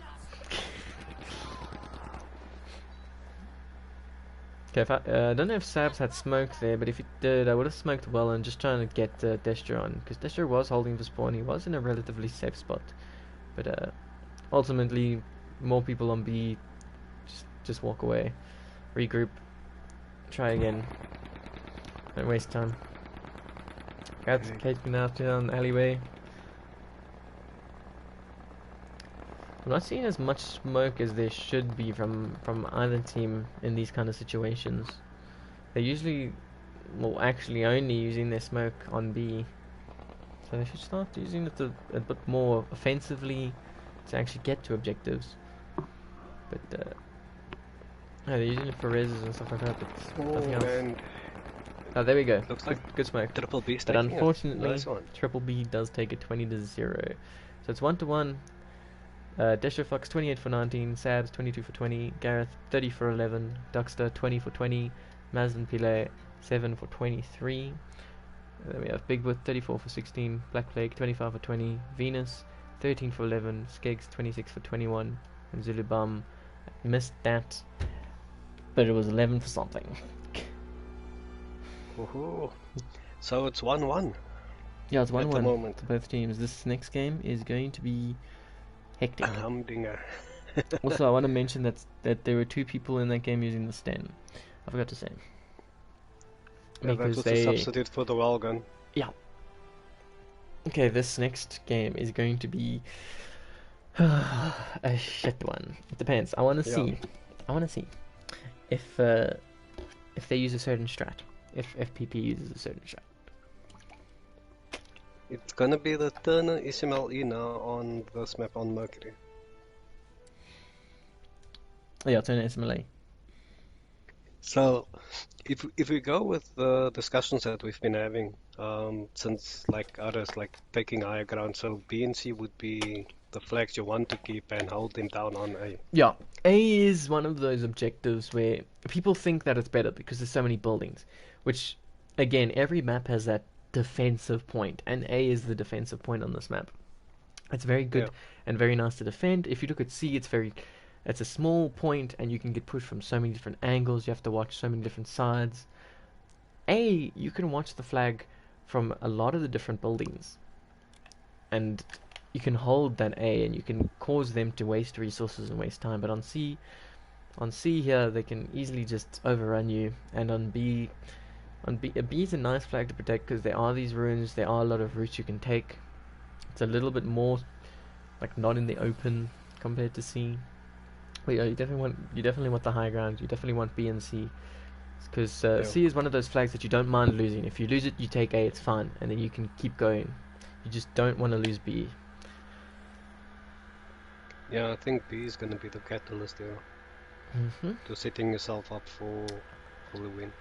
Okay, if I don't know if Sabs had smoke there, but if he did, I would have smoked well and just trying to get Destra on, because Destra was holding the spawn. He was in a relatively safe spot, but ultimately, more people on B, just walk away, regroup, try again, don't waste time. Cat's taking out down the alleyway. I'm not seeing as much smoke as there should be from either team in these kind of situations. They're usually, well, actually only using their smoke on B. So they should start using it a bit more offensively to actually get to objectives. But no, they're using it for reses and stuff like that, but nothing else. And Oh, there we go. looks Good, like good smoke. Triple B's But taking it. unfortunately, Nice one. Triple B does take it 20-0. So it's 1-1. Desher Fox 28 for 19, Sabs 22 for 20, Gareth 30 for 11, Duckster 20 for 20, Mazin Pile 7 for 23. Then we have Bigwood 34 for 16, Black Plague 25 for 20, Venus 13 for 11, Skeggs 26 for 21, and Zulubum missed that, but it was 11 for something. Woohoo. So it's 1-1 Yeah, it's at the 1-1 moment. to both teams. This next game is going to be hectic. A humdinger. Also, I want to mention that there were 2 people in that game using the Sten. I forgot to say. Yeah, that Because was the they... substitute for the wall gun. Okay, this next game is going to be a shit one. It depends. I want to Yeah. see. I want to see if they use a certain strat. If FPP uses a certain strat. It's gonna be the Turner Ismail now on this map on Mercury. Oh, yeah, turn it into Malay. So, if we go with the discussions that we've been having, since like others like taking higher ground, so B and C would be the flags you want to keep and hold them down on A. Yeah, A is one of those objectives where people think that it's better because there's so many buildings, which, again, every map has that defensive point, and A is the defensive point on this map. It's very good Yeah. and very nice to defend. If you look at C, it's a small point and you can get pushed from so many different angles. You have to watch so many different sides. A, you can watch the flag from a lot of the different buildings, and you can hold that A and you can cause them to waste resources and waste time. But on C here, they can easily just overrun you. And on B, B is a nice flag to protect because there are these ruins, there are a lot of routes you can take. It's a little bit more like not in the open compared to C. But yeah, you definitely want the high ground. You definitely want B and C because Yeah. C is one of those flags that you don't mind losing. If you lose it, you take A. It's fine, and then you can keep going. You just don't want to lose B. Yeah, I think B is gonna be the catalyst here to setting yourself up for the win.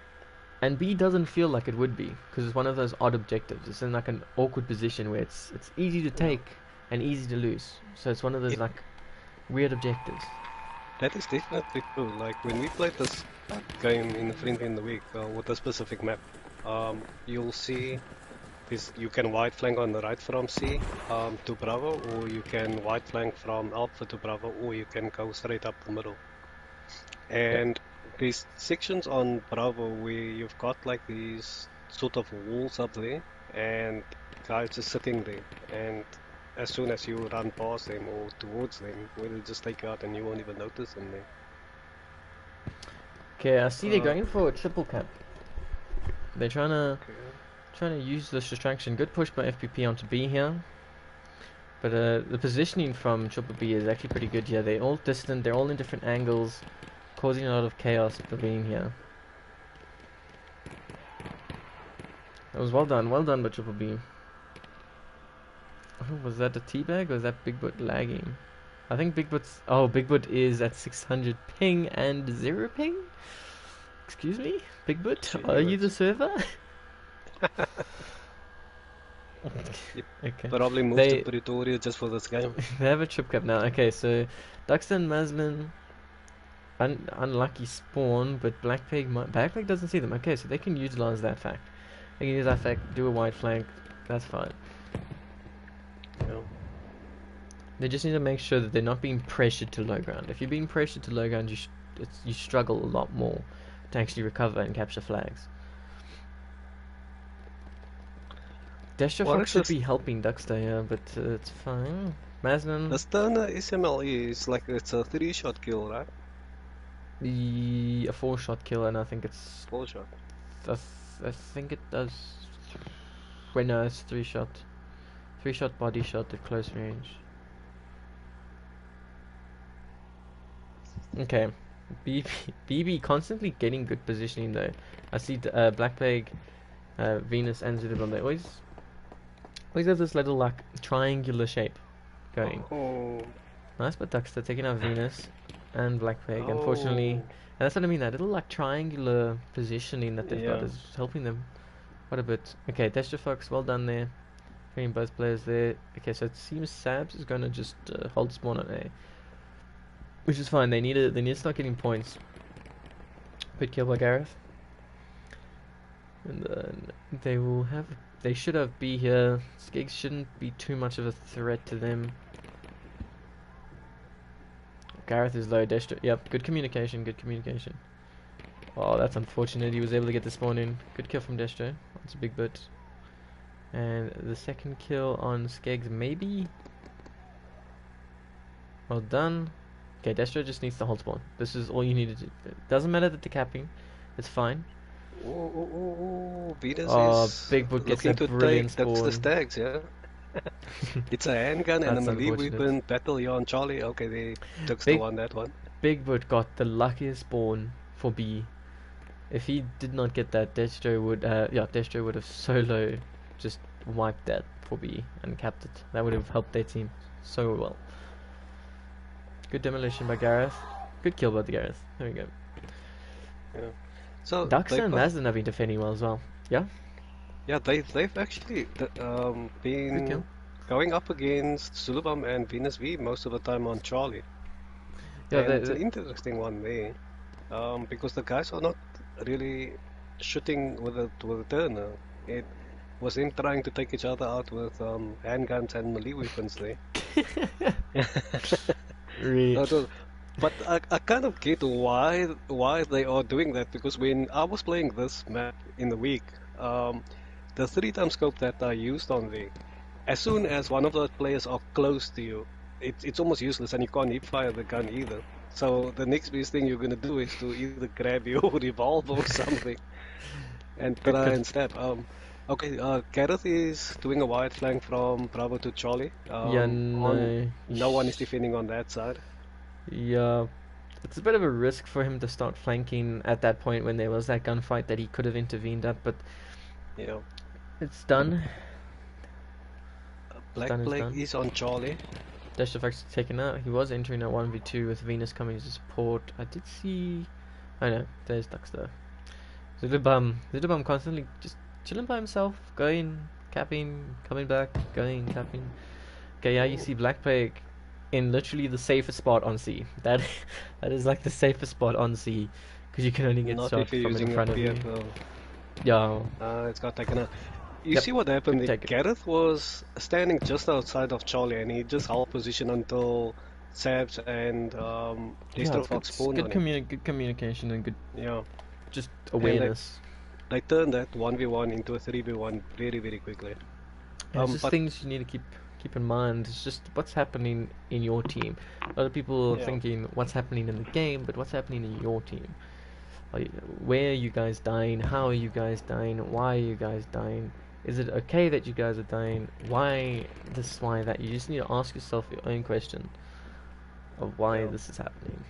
And B doesn't feel like it would be because it's one of those odd objectives. It's in like an awkward position where it's easy to take and easy to lose. So it's one of those like weird objectives. That is definitely true. Like when we played this game in the friendly in the week with a specific map, you'll see this. You can wide flank on the right from C to Bravo, or you can wide flank from Alpha to Bravo, or you can go straight up the middle. And these sections on Bravo where you've got like these sort of walls up there, and guys just sitting there, and as soon as you run past them or towards them, they'll just take you out and you won't even notice them there. Okay, I see they're going for a triple cap. They're trying to use this distraction. Good push by FPP onto B here. But the positioning from Triple B is actually pretty good here. They're all distant, they're all in different angles, causing a lot of chaos being here. That was well done by Triple B. Oh, was that a teabag or was that Big Boot lagging? I think Big Boot is at 600 ping and 0 ping? Excuse me? Big Boot, are you the server? Okay. Probably moved to Pretoria just for this game. They have a trip cap now. Okay, so Duxton and Maslin, unlucky spawn, but Blackpig doesn't see them. Okay, so they can utilize that fact. They can use that fact, do a wide flank. That's fine. Yeah. They just need to make sure that they're not being pressured to low ground. If you're being pressured to low ground, you struggle a lot more to actually recover and capture flags. Destro Fox should be helping Duxter here, but it's fine. Maslin. The Turner SMLE is like it's a 3-shot kill, right? A 4-shot kill, and I think it's 4-shot. I think it does. Wait, no, it's 3-shot. 3-shot body shot at close range. Okay, BB constantly getting good positioning though. I see Black Plague, Venus, and Zudibon. They always have this little like triangular shape going. Oh. Nice, but Duxter taking out Venus and Black Plague. Unfortunately, and that's what I mean. That little like triangular positioning that they've got is helping them quite a bit. Okay, Destro Fox, well done there. Getting both players there. Okay, so it seems Sabs is gonna just hold spawn on A, which is fine. They need to start getting points. Good kill by Gareth. And then they should have B here. Skiggs shouldn't be too much of a threat to them. Gareth is low. Destro, yep, good communication. Oh, that's unfortunate. He was able to get the spawn in. Good kill from Destro. That's a big bit. And the second kill on Skeggs, maybe. Well done. Okay, Destro just needs to hold spawn. This is all you need to do. It doesn't matter that they're capping. It's fine. Venus is Big Boot gets a looking to brilliant take spawn. the stags, yeah? It's a handgun and a That's melee unfortunate. weapon, battle on Charlie. Okay, they took the one, that one. Big Boot got the luckiest spawn for B. If he did not get that, Destro would have solo just wiped that for B and capped it. That would have helped their team so well. Good demolition by Gareth. Good kill by the Gareth. There we go. Yeah. So Duxter and Maslin have been defending well as well. Yeah? Yeah, they've actually been going up against Zulubam and Venus V most of the time on Charlie. Yeah, and it's an interesting one there, because the guys are not really shooting with a Turner. was him trying to take each other out with handguns and melee weapons there. Really. No, but I kind of get why they are doing that, because when I was playing this map in the week, the 3-time scope that I used on there, as soon as one of those players are close to you, it's almost useless and you can't hip fire the gun either. So the next best thing you're gonna do is to either grab your revolver or something and Good try con- and stab. Okay, Gareth is doing a wide flank from Bravo to Charlie. Yeah, No one is defending on that side. Yeah, it's a bit of a risk for him to start flanking at that point when there was that gunfight that he could have intervened at, but Yeah. it's done. Black Done is Plague done. is on Charlie. Dash effects taken out. He was entering a 1v2 with Venus coming to support. I did see. I know, there's Duxter. Zilubum constantly just chilling by himself, going, capping, coming back, going, capping. Okay, yeah, you see Black Plague in literally the safest spot on C. That is like the safest spot on C, because you can only get Not shot if you're from in using a front of you. PF. Yeah, It's got taken out. You Yep, see what happened? take it. Gareth was standing just outside of Charlie, and he just held position until Sabs and yeah, Destro it's Fox spawned good on him. good communication and good Yeah, just and awareness. they turned that 1v1 into a 3v1 very, very quickly. Yeah, it's just But things you need to keep in mind. It's just what's happening in your team. A lot of people are Yeah. thinking what's happening in the game, but what's happening in your team? Where are you guys dying? How are you guys dying? Why are you guys dying? Is it okay that you guys are dying? Why this? Why that? You just need to ask yourself your own question of why Yeah. this is happening.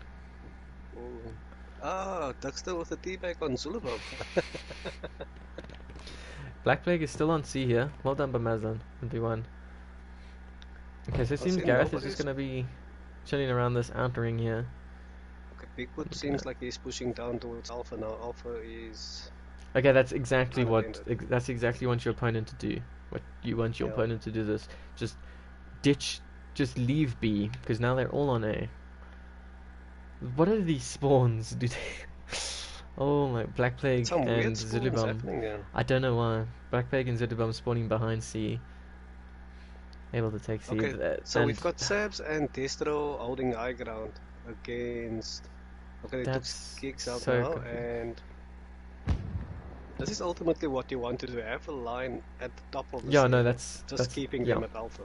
Duxter with a teabag on Zulubub. Black Plague is still on C here. Well done by Mazdan. 1v1. Okay, so it I seems see Gareth is just nobody's- gonna be chilling around this outer ring here. Okay, Bigfoot seems like he's pushing down towards Alpha now. Alpha is... Okay, that's exactly Unattended. that's exactly what your opponent to do. What you want your Yeah. opponent to do this. Just ditch, just leave B, because now they're all on A. What are these spawns? Do they... Oh my, Black Plague Some weird and spawns Zilubum. happening there. I don't know why. Black Plague and Zilubum spawning behind C. Able to take C. Okay, so and we've got Sabs and Destro holding high ground against... Okay, they took That's kicks out so now, confusing. and... This is ultimately what you want to do. Have a line at the top of the Yeah, no, circle, that's just keeping yeah. them at Alpha.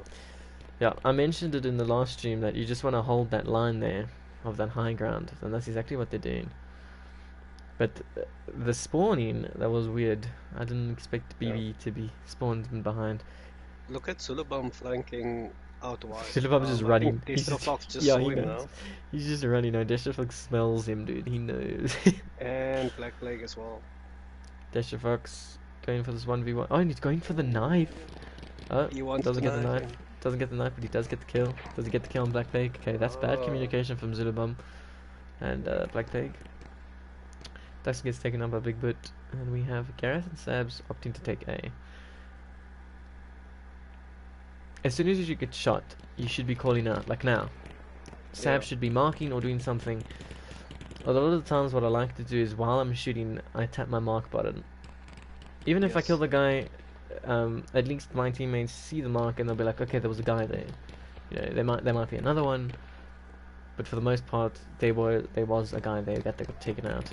Yeah, I mentioned it in the last stream that you just want to hold that line there of that high ground, and that's exactly what they're doing. But the spawning, that was weird. I didn't expect BB to be spawned in behind. Look at Zulubum flanking out wide. Zulubum's just I running. think Destro Fox just yeah, saw he him knows. now. He's just running. No, Deshafox smells him, dude. He knows. And Black Plague as well. Deshafox going for this 1v1. Oh, and he's going for the knife. Oh, He wants doesn't the get the knife. knife. Doesn't get the knife, but he does get the kill. Does he get the kill on Black Plague? Okay, that's bad Oh. communication from Zulubum and Black Plague. Dux gets taken on by Big Boot, and we have Gareth and Sabs opting to take A. As soon as you get shot, you should be calling out, like now. Sabs Yeah. should be marking or doing something. A lot of the times what I like to do is while I'm shooting, I tap my mark button. Even if I Yes. kill the guy, at least my teammates see the mark and they'll be like, okay, there was a guy there. You know, there might be another one, but for the most part, there was a guy there that they got taken out,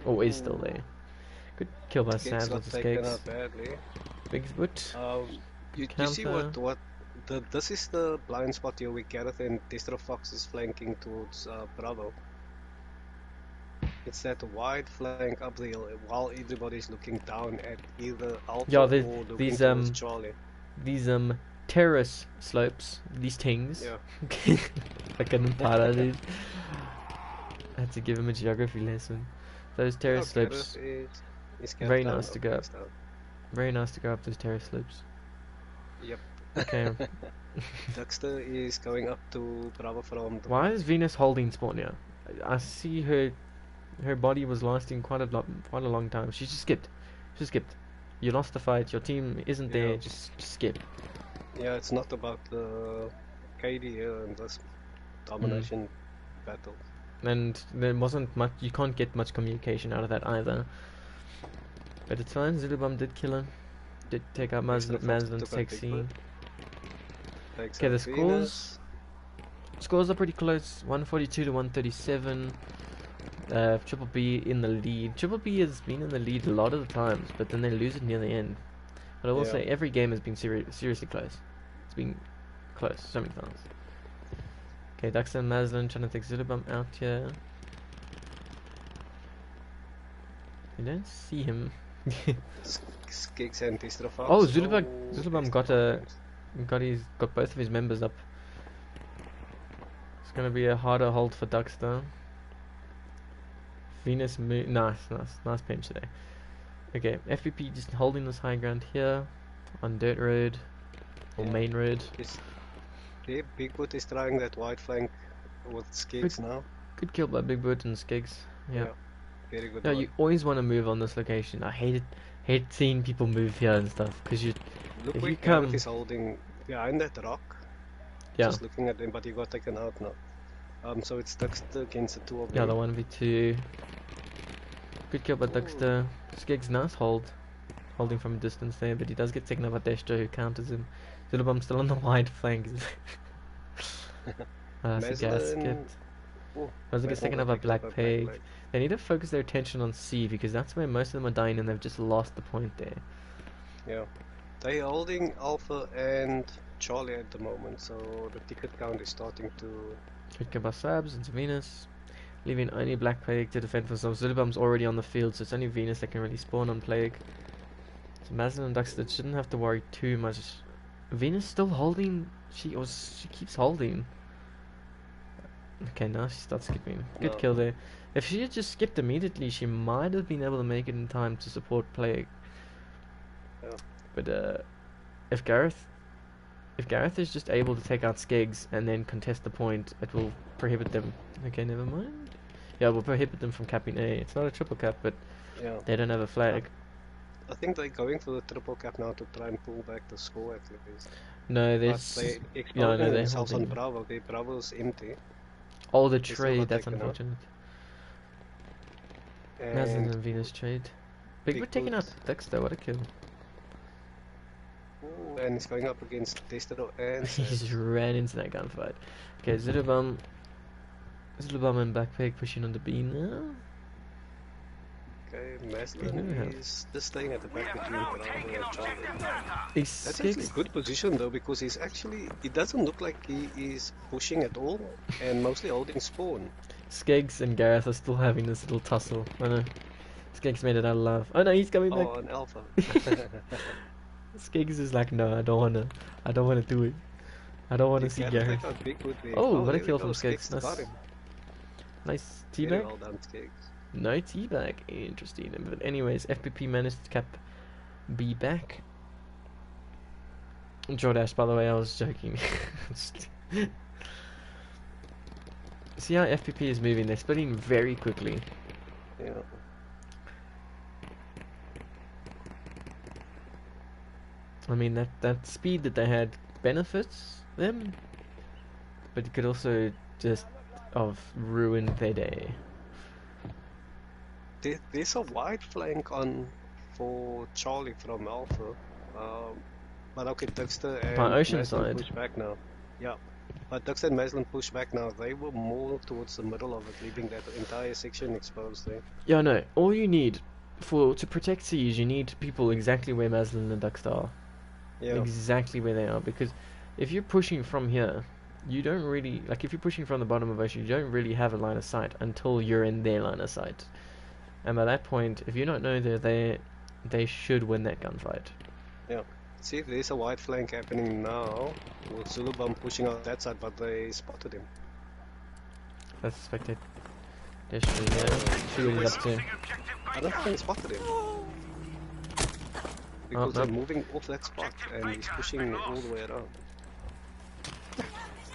or is still there. Good kill by Gigs Sabs got with his taken cakes. out badly. Big Boot. You see Counter. this is the blind spot here where Gareth and Destro Fox is flanking towards Bravo. It's that wide flank up the hill while everybody's looking down at either Alpha Yeah, or looking these towards Charlie. These terrace slopes, these things. Yeah. Like an Impala, dude. I had to give him a geography lesson. Those terrace slopes, Gareth is capped very down. nice to Okay, go he's up. down. Very nice to go up those terrace slopes. Yep. Okay. Duxter is going up to Bravo from the Why is Venus holding spawn here? I see her body was lasting quite a long time. She just skipped. She skipped. You lost the fight. Your team isn't there. Yeah. Just skip. Yeah, it's not about the KD here in this domination battle. And there wasn't much. You can't get much communication out of that either. But it's fine. Zulubum did kill him. Did take out Distro Fox Maslin, took out take Big C. Bird. Takes Okay, out the Venus. scores are pretty close. 142 to 137. Triple B in the lead. Triple B has been in the lead a lot of the times, but then they lose it near the end. But I will Yeah. say every game has been seriously close. It's been close so many times. Okay, Daxter and Maslin trying to take Zulabum out here. You don't see him. Kicks and Distro Fox. Oh, Zulabum got Distro Fox got both of his members up. It's gonna be a harder hold for Daxter. Venus nice pinch there. Okay, FPP just holding this high ground here on dirt road or Yeah. main road. Yeah, Big Boot is trying that wide flank with Skiggs now. Good kill by Big Boot and Skiggs. Yeah. Very good. No, one. you always want to move on this location. I hate seeing people move here and stuff because you Look if where you Gareth come is holding behind that rock. yeah Just looking at him, but he got taken out now. So it's Daxter against the two of yeah them. the 1v2. Good kill by Daxter. Skiggs nice holding from a distance there, but he does get taken out by Destro who counters him. Zulabum still on the wide flank. That's a gasket. Maslin. Oh, Maslin gets taken Maslin out got by taken Black out by Pig. Black. They need to focus their attention on C because that's where most of them are dying and they've just lost the point there. Yeah. They're holding Alpha and Charlie at the moment, so the ticket count is starting to... Good kill by Sabs into Venus. Leaving only Black Plague to defend for themselves. Zulabum's already on the field, so it's only Venus that can really spawn on Plague. So Maslin and Daxter shouldn't have to worry too much. Venus still holding. She keeps holding. Okay, now she starts skipping. Good No. kill there. If she had just skipped immediately, she might have been able to make it in time to support Plague. Yeah. But if Gareth is just able to take out Skeggs and then contest the point, it will prohibit them. Okay, never mind. Yeah, it will prohibit them from capping A. It's not a triple cap, but Yeah. they don't have a flag. I think they're going for the triple cap now to try and pull back the score at least. No, But there's they no, exposing they're themselves on holding. Bravo. Their Bravo's empty. Oh, the still trade. got That's taken out. unfortunate. Maslin And and Venus trade. Big Big Boot taking out Boot. Dexter. What a kill. ooh, and he's going up against Destro and He Sab. just ran into that gunfight. Okay, Zulabum and Backpack pushing on the B now. Okay, Okay, Maslin is just staying at the back between Bravo and Charlie. He's That's actually a good position though, because he doesn't look like he is pushing at all, and mostly holding spawn. Skeggs and Gareth are still having this little tussle. Oh no. Skeggs made it out alive. Oh no, he's coming back. Oh, an Alpha. Skeggs is like, no, I don't wanna do it. I don't wanna You see gotta Gareth. take out Big Boot there. Oh, what a there we kill go, from Skeggs. got Nice. him. Nice Very teabag. well done, Skeggs. No teabag. Interesting. But anyways, FPP managed to cap B back. Jordash, by the way, I was joking. See how FPP is moving? They're splitting very quickly. Yeah. I mean, that speed that they had benefits them, but it could also just ruined their day. There's a wide flank on for Charlie from Alpha. But okay, Daxter and By Ocean Maslin side. push back now. Yeah. But Daxter and Maslin push back now. They were more towards the middle of it, leaving that entire section exposed there. Yeah, no. All you need to protect Siege, you need people exactly where Maslin and Daxter are. Yeah. Exactly where they are, because if you're pushing from here, you don't really, like, if you're pushing from the bottom of Ocean, you don't really have a line of sight until you're in their line of sight. And by that point, if you don't know they're there, they should win that gunfight. Yeah. See, there's a wide flank happening now with Zulabum pushing out that side, but they spotted him. That's suspected. There's see what he's up to. I don't think they spotted him. Because no. they're moving off that spot and he's pushing all the way around.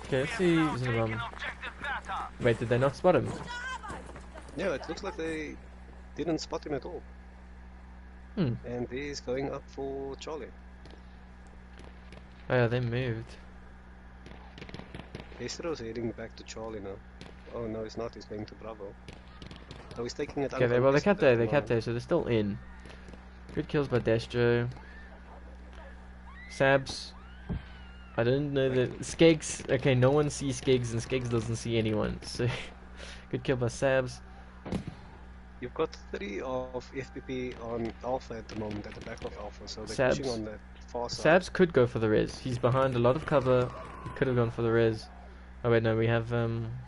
Okay, let's see. Wait, did they not spot him? Yeah, it looks like they didn't spot him at all. Hmm. And he's going up for Charlie. Oh yeah, they moved. Destro's heading back to Charlie now. Oh no, he's not, he's going to Bravo. Oh, he's taking it Okay, well they uncontested kept at there, the they kept there, moment. so they're still in. Good kills by Destro. Sabs. I didn't know that Skeggs. Okay, no one sees Skeggs, and Skeggs doesn't see anyone. So good kill by Sabs. You've got 3 of FPP on Alpha at the moment, at the back of Alpha, so they're Sabs. pushing on that far side. Sabs could go for the res. He's behind a lot of cover. He could have gone for the res. Oh wait, no, we have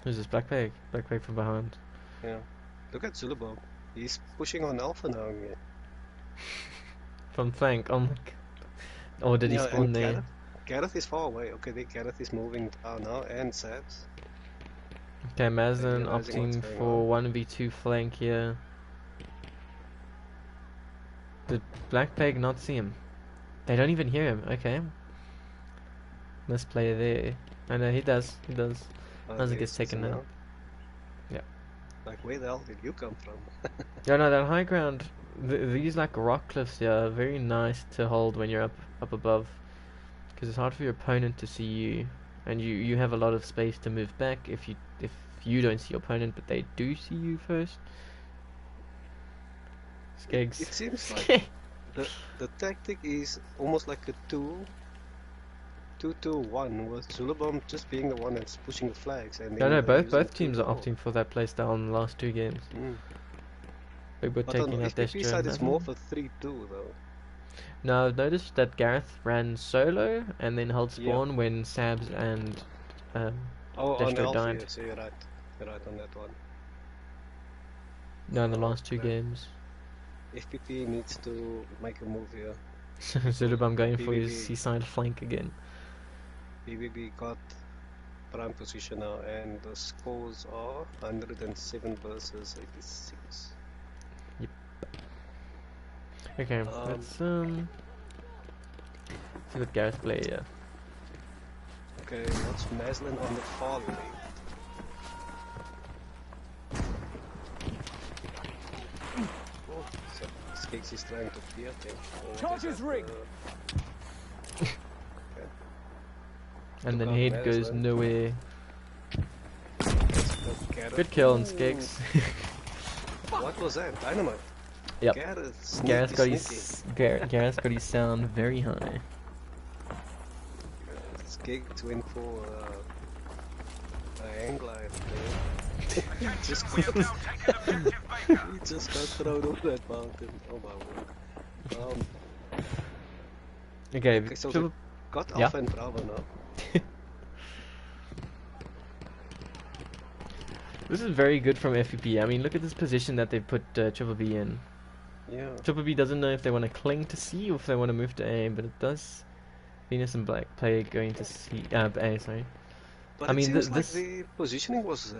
who's this? Black Peg. Black Peg from behind. Yeah. Look at Zulubo. He's pushing on Alpha now again. From flank. Oh my god. Oh, did he Yeah, spawn and there? Gareth is far away. Okay, Gareth is moving down now, and Sabs. Okay, Mazin realizing what's opting going for 1v2 flank here. Did Black Peg not see him? They don't even hear him. Okay. Misplay there. I know he does. He does. As it gets taken out. Yeah. Like, where the hell did you come from? Yeah, no, that high ground. These like rock cliffs here are very nice to hold when you're up above, because it's hard for your opponent to see you, and you have a lot of space to move back if you don't see your opponent, but they do see you first. Skeggs. It seems like the tactic is almost like a 2-2-1, with Zulabom just being the one that's pushing the flags. And No, then both teams are opting for that playstyle in the last 2 games. Big Boot But on taking the out their FPP side, it's more of a 3-2 though. Now I've noticed that Gareth ran solo and then held spawn when Sabs and Oh, on Destro Alpha, died. so you're right. You're right on that one. No, in the last 2 Okay. games. FPP needs to make a move here. Zulubam going for his BBB. seaside flank again. BBB got prime position now, and the scores are 107 versus 86. Okay, let's see what Gareth play here. Okay, what's Maslin on the far left? Oh, so Skeggs is trying to clear him. Charges rigged. And then Took out head goes Maslin. nowhere. Gareth. Good kill on Ooh, Skeggs. What was that? Dynamite. Yep. Gareth, Gareth got sneaky. his Gareth got his sound very high. Skeggs went for an angler there. he just got thrown off that mountain. Oh my word. Okay, Okay, so Triple- got Yeah. Alpha and Bravo now. This is very good from FPP. I mean, look at this position that they've put Triple B in. Yeah. Triple B doesn't know if they want to cling to C or if they want to move to A, but it does. Venus and Black play going to C, A, sorry. But I it mean, seems this- like the positioning was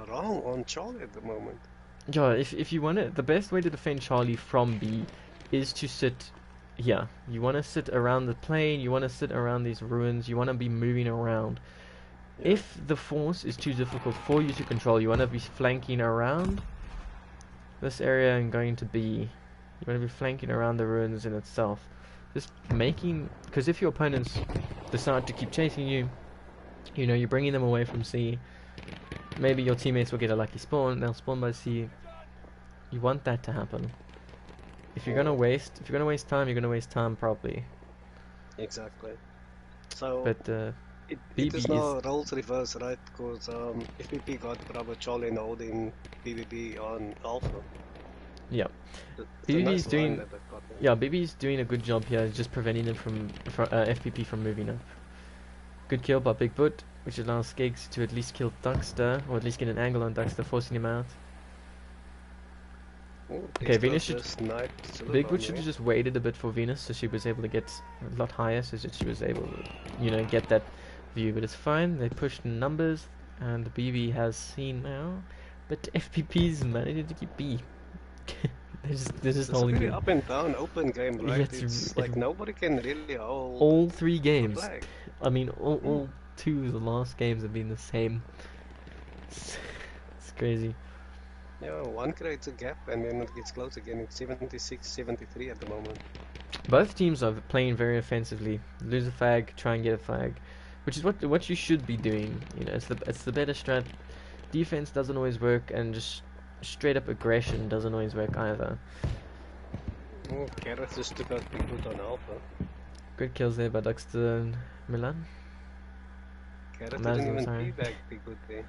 wrong on Charlie at the moment. Yeah, if you want to, the best way to defend Charlie from B is to sit here. You want to sit around the plane, you want to sit around these ruins, you want to be moving around. Yeah. If the force is too difficult for you to control, you want to be flanking around this area and going to B. You want to be flanking around the ruins in itself. Just making, because if your opponents decide to keep chasing you, you know, you're bringing them away from C. Maybe your teammates will get a lucky spawn, they'll spawn by C. You want that to happen. If you're gonna waste time, you're gonna waste time probably. Exactly. So But it BB is now roles reverse, right? Because FPP got Bravo Charlie and holding BBB on Alpha. yeah, It's a BBB nice is doing- line that they've got there. yeah, BB's doing a good job here, just preventing them from FPP from moving up. Good kill by Big Boot, which allows Skeggs to at least kill Duckster, or at least get an angle on Duckster, forcing him out. Ooh, Okay, Dexter Venus should- just sniped Zulu Big on Boot should have there. just waited a bit for Venus, so she was able to get a lot higher, so that she was able to, you know, get that view. But it's fine. They pushed in numbers, and the BB has seen now. But FPP's managing to keep B. they're just It's a holding very it. up and down open game, right? Yeah, it's like nobody can really hold All 3 the games. flag. I mean, all 2 of the last games have been the same. It's crazy. Yeah, one creates a gap and then it gets close again. It's 76-73 at the moment. Both teams are playing very offensively. Lose a flag, try and get a flag, which is what you should be doing. You know, it's the better strat. Defense doesn't always work, and just straight up aggression doesn't always work either. Oh, Gareth just took out Big Boot on Alpha. Good kills there by Dexter and Milan. Gareth Mazda, didn't even sorry. teabag Big Good there.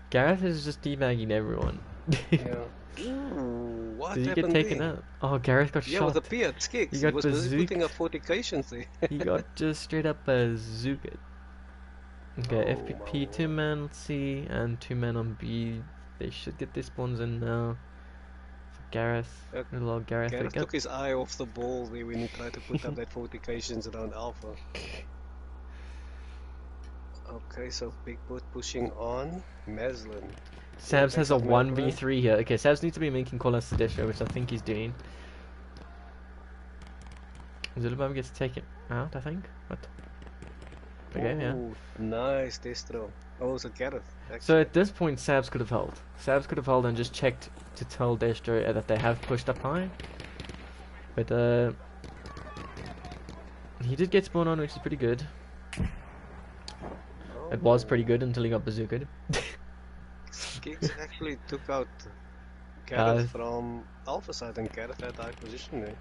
Gareth is just teabagging everyone. Yeah. Ooh, what Did he get happened taken there? out? Oh, Gareth got Yeah, shot. with the Piat Skicks. He He got was busy putting bazooked. up fortifications there. He got just straight up bazooka. Okay, Oh, FPP, my 2 men on C and 2 men on B. They should get their spawns in now. For Gareth, Uh, little old Gareth. There we Gareth go. took his eye off the ball there when he tried to put up that fortifications around Alpha. Okay, so Big Boot pushing on Maslin. Sabs has a backside middle ground. 1v3 here. Okay, Sabs needs to be making call outs to Destro, which I think he's doing. Zulabam gets taken out, I think. What? Okay, yeah. Ooh, nice Destro. Oh, it's a Gareth. So Actually. at this point, Sabs could have held. Sabs could have held and just checked to tell Destro that they have pushed up high. But he did get spawned on, which is pretty good. It was pretty good until he got bazookaed. Skicks actually took out Gareth from Alpha side, and Gareth had high position there.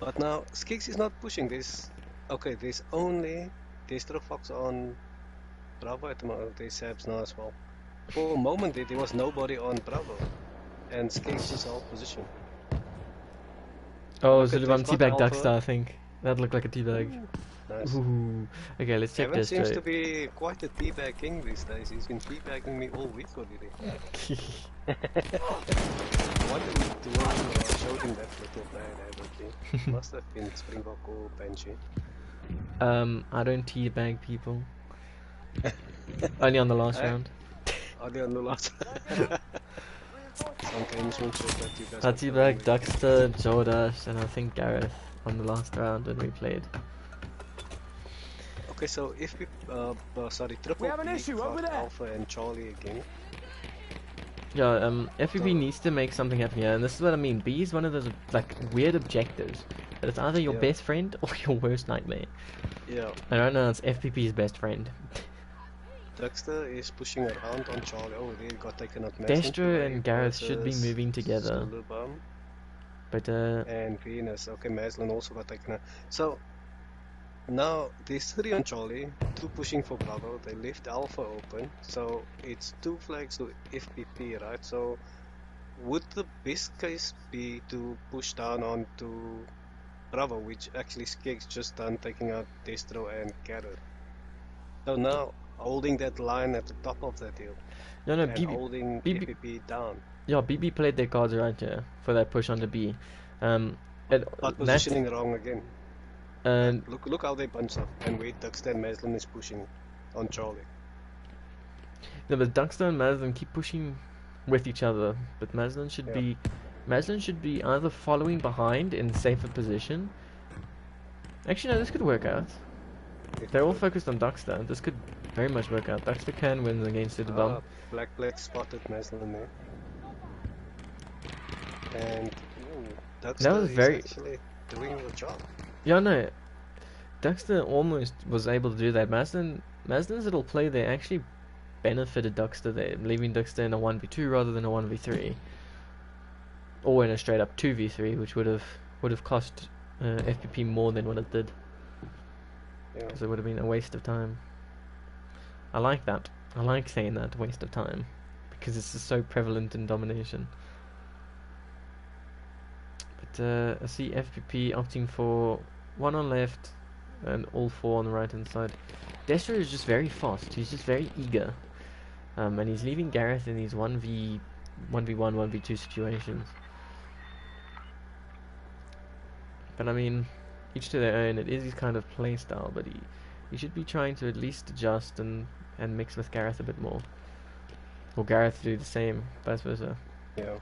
But now Skicks is not pushing this. Okay, there's only Destro Fox on Bravo at the moment. There's Sabs now as well. For a moment there was nobody on Bravo, and Skicks is out position. Oh, Look at Zulabam this, got teabag Alpha. Duckstar, I think. That looked like a teabag. Nice. Ooh. Okay, let's check Kevin seems to Destro. be quite a teabag king these days. He's been teabagging me all week already. What did we do? Showed him that little bad, haven't we? Must have been Springbok or Banshee. I don't teabag people. Only on the last round. Only on the last. Some games will show that you guys I are teabag playing Duckster, Jordash, and I think Gareth on the last round when we played. Okay, so if we, Triple We have an B issue got over there. Alpha and Charlie again. Yeah, FPP So- needs to make something happen here, and this is what I mean. B is one of those like weird objectives that it's either your Yeah. best friend or your worst nightmare. Yeah, And right now it's FPP's best friend. Dexter is pushing around on Charlie. Oh, they got taken out. Destro and Gareth should be moving together. Zulubam But and Venus. Okay, Maslin also got taken out. So now there's 3 on Charlie, 2 pushing for Bravo. They left Alpha open, so it's 2 flags to FPP, right? So would the best case be to push down onto Bravo, which actually Skeggs just done, taking out Destro and Gareth. So now holding that line at the top of that hill no, and BB, holding BB FPP down, yeah, BB played their cards right here for that push onto B. but Nat, positioning wrong again. and Look how they bunch up, and where Dexter and Maslin is pushing on Charlie. no, but Duckster and Maslin keep pushing with each other. But Maslin should be either following behind in safer position. Actually, no, this could work out. They're all focused on Duckster. This could very much work out. Duckster can win against the bomb. Black spotted Maslin there. And Dexter That was very- is actually doing the job. Yeah, no. Duckster almost was able to do that. Maslin's little play there actually benefited Duckster there, leaving Duckster in a 1v2 rather than a 1v3. Or in a straight up 2v3, which would have cost FPP more than what it did. Yeah. Because it would have been a waste of time. I like that. I like saying that, waste of time. Because it's just so prevalent in domination. But I see FPP opting for 1 on left and all 4 on the right hand side. Destro is just very fast. He's just very eager. And he's leaving Gareth in these 1v1, 1v2 situations. But I mean, each to their own. It is his kind of play style, but he should be trying to at least adjust and mix with Gareth a bit more. Or Gareth do the same, vice versa. Yeah.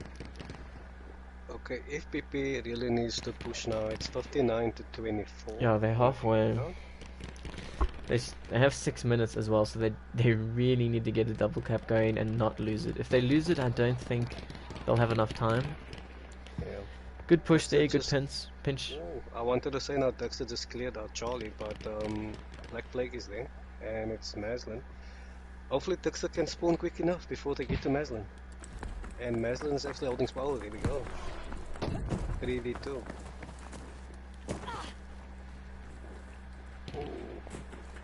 Okay, FPP really needs to push now. It's 59 to 24. Yeah, they're halfway. Yeah. They have 6 minutes as well, so they really need to get a double cap going and not lose it. If they lose it, I don't think they'll have enough time. Yeah. Good push Dexter there, good just- pinch. Oh, I wanted to say now Dexter just cleared out Charlie, but Black Plague is there, and it's Maslin. Hopefully Dexter can spawn quick enough before they get to Maslin. And Maslin is actually holding spawn. Oh, there we go. 3v2.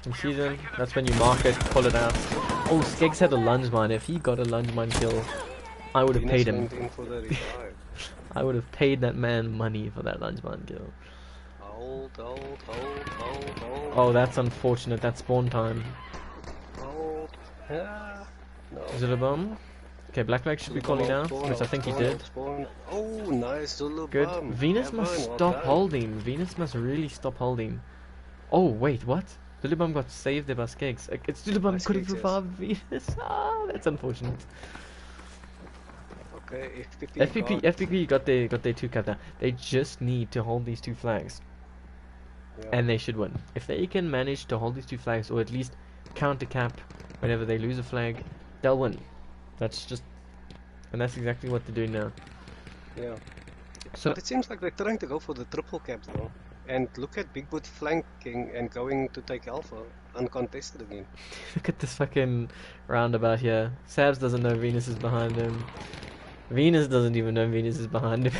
You see them? That's when you mark it, pull it out. Oh, Skeggs had a lunge mine. If he got a lunge mine kill, I would have Venus paid him. went in for the revive. I would have paid that man money for that lunge mine kill. Hold. Oh, that's unfortunate. That's spawn time. Hold. Ah, no. Zilla bomb. Okay, Black Flag should be calling out, which I think he did. Spawn. Oh, nice Zulu Good. bomb. Venus must Evan, well stop done. holding. Venus must really stop holding. Oh, wait, what? Zillabum got saved there by Skeggs. It's Zillabum By could have Skeggs, yes. revived Venus. Ah, that's unfortunate. Okay, FPP. FPP got their 2 cap now. They just need to hold these 2 flags, Yeah. and they should win. If they can manage to hold these 2 flags, or at least counter cap whenever they lose a flag, they'll win. That's just, and that's exactly what they're doing now. Yeah. So But it seems like they're trying to go for the triple caps though. And look at Big Boot flanking and going to take Alpha uncontested again. look at this fucking roundabout here. Sabs doesn't know Venus is behind him. Venus doesn't even know Venus is behind him.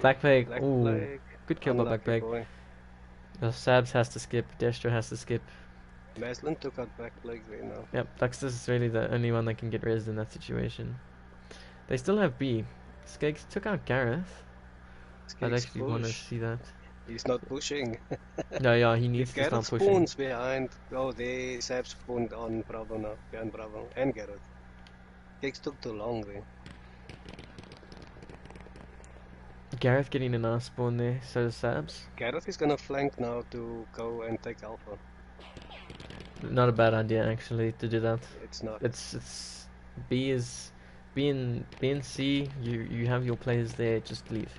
Black Plague. Black Ooh, Plague. good kill by Black Unlucky Plague. boy. Sabs has to skip. Destro has to skip. Maslin took out Black Plague there now. Yep, Duxter is really the only one that can get rezzed in that situation. They still have B. Skeggs took out Gareth. I'd Skeggs actually want to push. see that. He's not pushing. No, yeah, he needs If to start Gareth pushing. spawns behind, oh there, Sab spawned on Bravo now, behind Bravo, and Gareth. Skeggs took too long there. Gareth getting a nice spawn there, so does Sabs. Gareth is gonna flank now to go and take Alpha. Not a bad idea actually to do that. It's not. It's B and C. You have your players there. Just leave.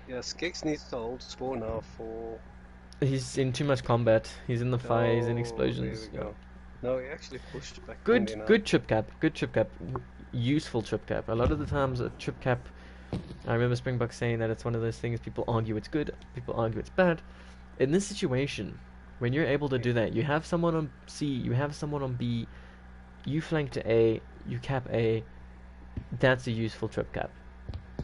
Yeah, Skeggs needs to hold spawn now for... He's in too much combat. He's in the fire. He's in Oh, explosions. There we go. No, he actually pushed back. in Good, there now. good trip cap. Good trip cap. Useful trip cap. A lot of the times a trip cap. I remember Springbok saying that it's one of those things people argue it's good, people argue it's bad. In this situation, when you're able to do that, you have someone on C, you have someone on B, you flank to A, you cap A. That's a useful trip cap.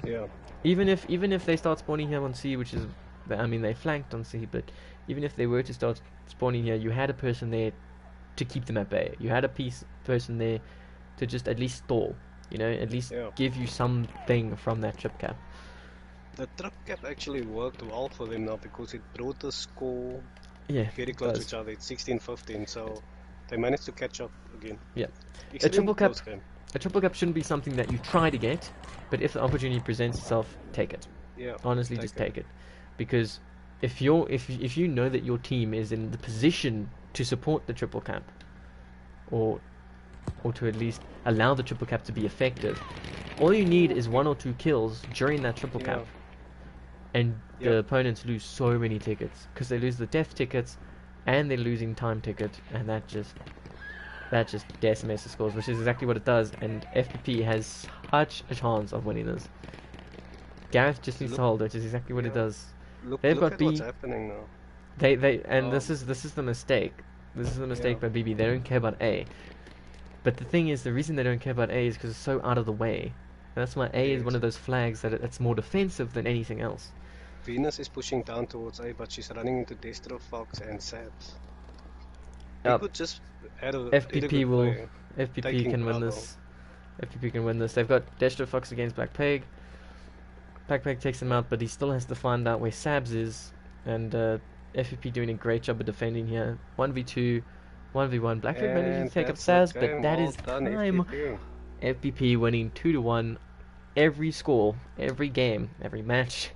Yeah. Even if they start spawning here on C, which is, I mean, they flanked on C, but even if they were to start spawning here, you had a person there to keep them at bay. You had a person there to just at least stall. You know, at least Yeah. give you something from that trip cap. The trip cap actually worked well for them now because it brought the score Yeah, very it close to does. each other. It's 16-15, so they managed to catch up again. Yeah. Extremely triple cap- close game. A triple cap shouldn't be something that you try to get, but if the opportunity presents itself, take it. Yeah. Honestly, just take it, because if you know that your team is in the position to support the triple cap, or to at least allow the triple cap to be effective, all you need is 1 or 2 kills during that triple cap, and the Yeah. opponents lose so many tickets because they lose the death tickets, and they're losing time ticket, and that just decimates the scores, which is exactly what it does. And FPP has such a chance of winning this. Gareth just needs to hold, which is exactly what it Yeah. does. Look They've got at what's B. happening now. They and Um, this is the mistake. This is the mistake Yeah. by BB. They don't care about A. But the thing is, the reason they don't care about A is because it's so out of the way. And that's why A is one Yes. of those flags that it's more defensive than anything else. Venus is pushing down towards A, but she's running into Destro, Fox, and Sabs. Yep. They could just add a FPP really good will. player. FPP Taking can win Bravo. this. FPP can win this. They've got Destro Fox against Black Plague. Black Plague takes him out, but he still has to find out where Sabs is. And FPP doing a great job of defending here. 1v2, 1v1. Black Plague managing And to take up that's the Sabs, but game. that Well is done, time. FPP. FPP winning 2-1. Every score, every game, every match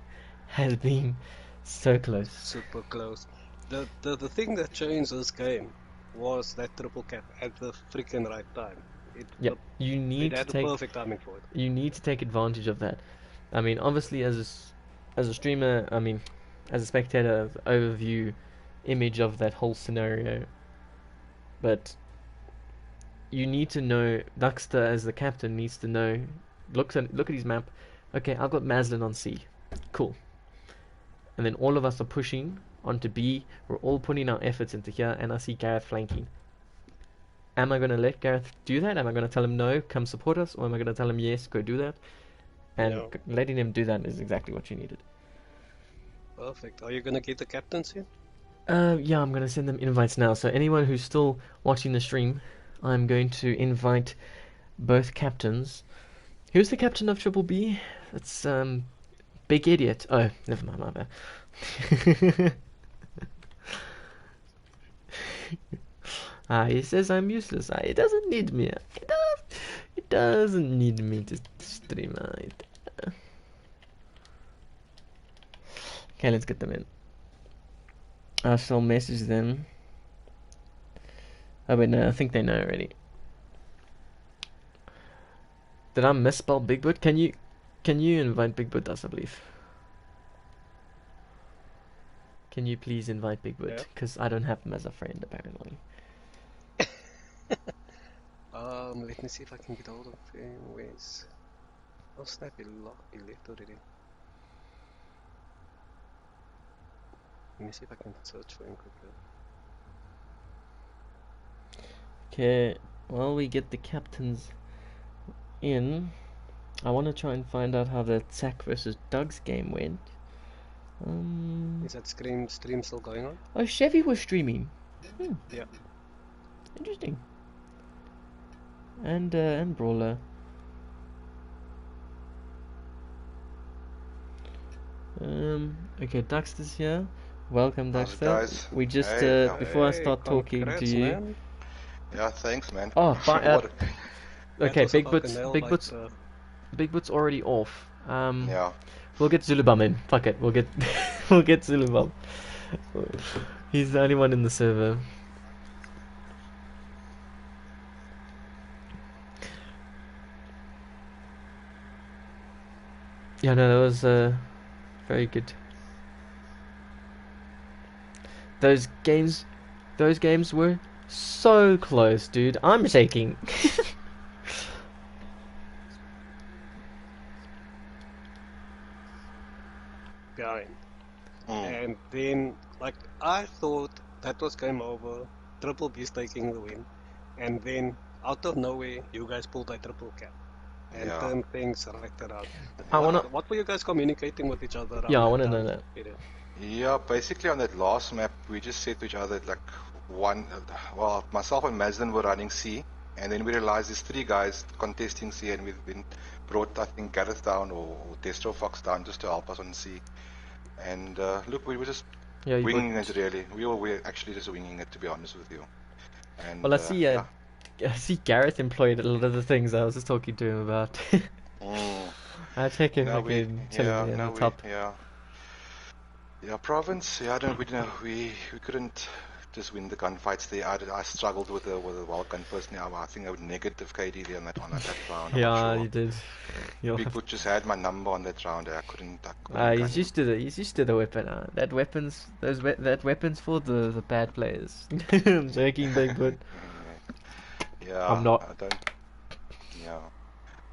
has been so close. Super close. The thing that changed this game was that triple cap at the freaking right time. Yep, you It need to had the take perfect timing for it. you need to take advantage of that. I mean, obviously, as a streamer, I mean, as a spectator, the overview image of that whole scenario. But you need to know. Duxter, as the captain, needs to know. Look at his map. Okay, I've got Maslin on C. Cool. And then all of us are pushing onto B. We're all putting our efforts into here, and I see Gareth flanking. Am I going to let Gareth do that? Am I going to tell him no, come support us? Or am I going to tell him yes, go do that? And No. letting him do that is exactly what you needed. Perfect. Are you gonna get the captaincy? Yeah, I'm gonna send them invites now. So anyone who's still watching the stream, I'm going to invite both captains. Who's the captain of Triple B? It's Big Idiot. Oh, never mind, my bad. He says I'm useless. He doesn't need me. He doesn't need me to stream. Okay, let's get them in. I shall message them. Oh wait, no, I think they know already. Did I misspell Bigfoot? Can you invite Bigfoot us, I believe? Can you please invite Bigfoot? Yeah. Because I don't have him as a friend apparently. Let me see if I can get hold of him. Where's... Oh snap, he left already. Let me see if I can search for him quickly. Okay, while we get the captains in, I want to try and find out how the Zack versus Doug's game went. Is that stream still going on? Oh, Chevy was streaming. Yeah. Interesting. And Brawler. Okay, Daxter's here. Welcome, How's it, Daxter. guys? We just Hey, yeah. before I start talking to congrats, you. man. Yeah, thanks, man. Oh, What- okay, That was Big fucking Boots, hell, Big Boots already off. yeah. We'll get Zulubum in. Fuck it, we'll get we'll get Zulubum. He's the only one in the server. Yeah, no, that was very good. Those games were so close, dude. I'm shaking. going. Mm. And then, like, I thought that was game over. Triple B's taking the win. And then, out of nowhere, you guys pulled a triple cap. And Yeah. turned things right around. I wanna. What were you guys communicating with each other? Yeah, I around wanna that know time that. period? Yeah, basically on that last map, we just said to each other, like, well, myself and Mazden were running C, and then we realized there's three guys contesting C, and we've been brought, I think, Gareth down or Destro Fox down just to help us on C. And look, we were just Yeah, you winging brought- it, really. We were actually just winging it, to be honest with you. And, Well, I see. I see Gareth employed a lot of the things I was just talking to him about. Mm. I check him No, fucking chilling me on the top. Yeah, province. Yeah, we couldn't just win the gunfights there. I struggled with the wild gun personally. I think I would negative KD there on that round. I'm Yeah, not you sure. did. You'll have- Bigfoot just had my number on that round. I couldn't he's gun used to the weapon. That weapon's for the bad players. I'm joking, Bigfoot. him. Yeah, I'm not. I don't. Yeah.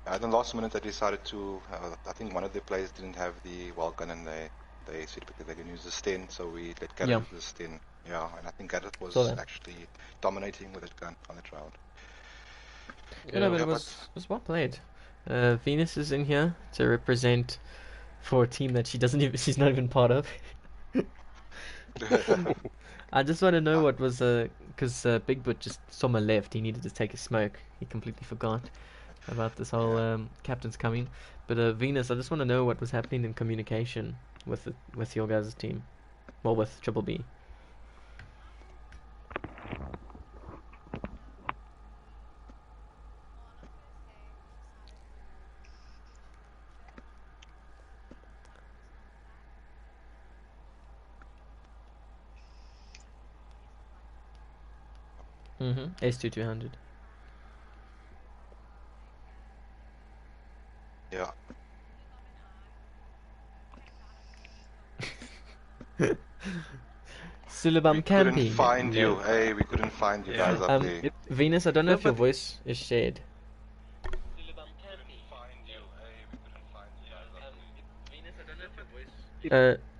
At the last minute, I decided to. I think one of the players didn't have the wild gun, and they said because they can use the Sten, so we let Gareth Yeah. use the Sten. Yeah, and I think Gareth was Saw that. actually dominating with that gun on that round. No, but Yeah, it was well played. Venus is in here to represent for a team that she's not even part of. I just want to know what was because Bigfoot just saw my left. He needed to take a smoke. He completely forgot about this whole captain's coming. But Venus, I just want to know what was happening in communication with your guys' team, well, with Triple B. S2200. Yeah. Sulabam We camping. couldn't find you. Yeah. Hey, we couldn't find you guys up there. Venus, I don't know No, if your but- voice is shared.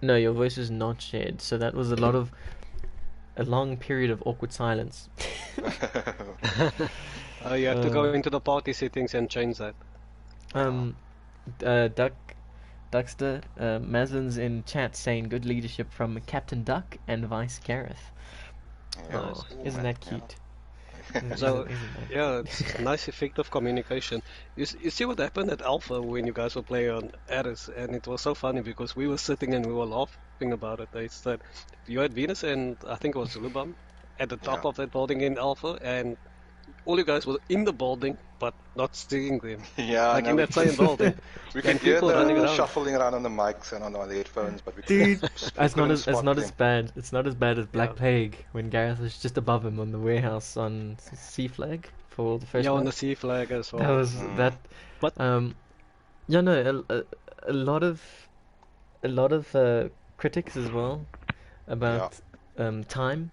No, your voice is not shared. So that was a long period of awkward silence. You have to go into the party settings and change that. Duck, Duckster. Mazlin's in chat saying good leadership from Captain Duck and Vice Gareth. Yeah, Oh, isn't that cute? So, Isn't that yeah, it's nice effective communication. You see what happened at Alpha when you guys were playing on Ares, and it was so funny because we were sitting and we were laughing about it. They said you had Venus and I think it was Zulubam at the top Yeah. of that building in Alpha, and all you guys were in the building but not seeing them, Yeah, like no, in that same building. we could and hear people running the around. shuffling around on the mics and on the headphones, but we Dude, it's not couldn't as spot them. bad. It's not as bad as Black Yeah. Plague when Gareth was just above him on the warehouse on Sea Flag for the first Yeah, on one. the sea flag as well. That was that. But Yeah, no, a lot of critics as well about time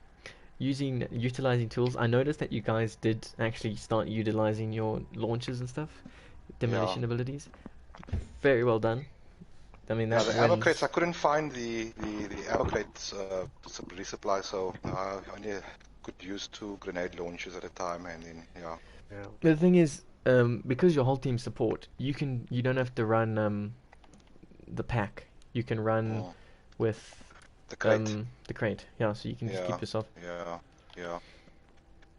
utilizing tools. I noticed that you guys did actually start utilizing your launches and stuff, demolition abilities. Very well done. I mean, Yeah, that the ammo wins. crates, I couldn't find the ammo crates resupply, so I only could use 2 grenade launchers at a time, and then, yeah. The thing is, because your whole team support, you don't have to run the pack. You can run with The crate. the crate. Yeah, so you can just keep yourself. Yeah. yeah,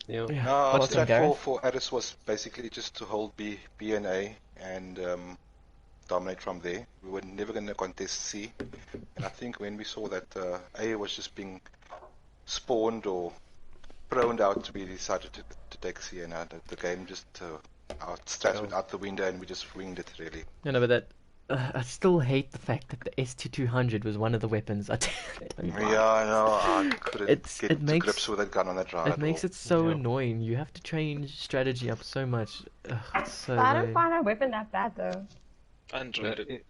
No, our Awesome, strat Gareth. for Aris was basically just to hold B and A and dominate from there. We were never going to contest C, and I think when we saw that A was just being spawned or proned out, we decided to take C, and the game just our strats went out the window, and we just winged it really. No, no, but that I still hate the fact that the ST200 was one of the weapons. Yeah, I know. I couldn't it get to makes grips with that gun on that ride. it makes or- it so Yeah. annoying. You have to change strategy up so much. Ugh, it's so I don't annoying. find that weapon that bad though. I enjoyed it.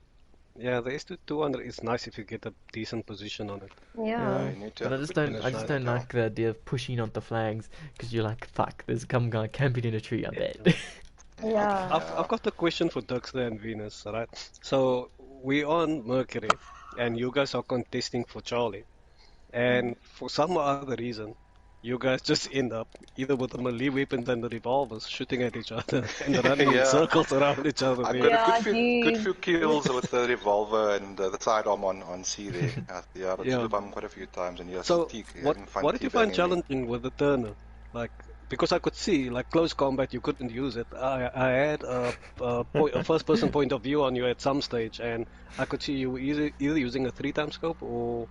Yeah, the S200 is nice if you get a decent position on it. Yeah. You need to But I have just good don't. I just finish don't now. like the idea of pushing onto flags because you're like, fuck. There's some guy camping in a tree. I bet. Yeah. I've got a question for Duxter and Venus, right? So we're on Mercury, and you guys are contesting for Charlie, and for some other reason, you guys just end up either with the melee weapons and the revolvers shooting at each other and running in Yeah. circles around each other. I man. got Yeah, a good geez. few kills with the revolver and the sidearm on C there. Yeah, but Yeah. yeah. quite a few times, and So having fun what did you find teabagging me. challenging with the Turner? Like, because I could see, like, close combat, you couldn't use it. I had a first-person point of view on you at some stage, and I could see you were either using a 3-time scope or,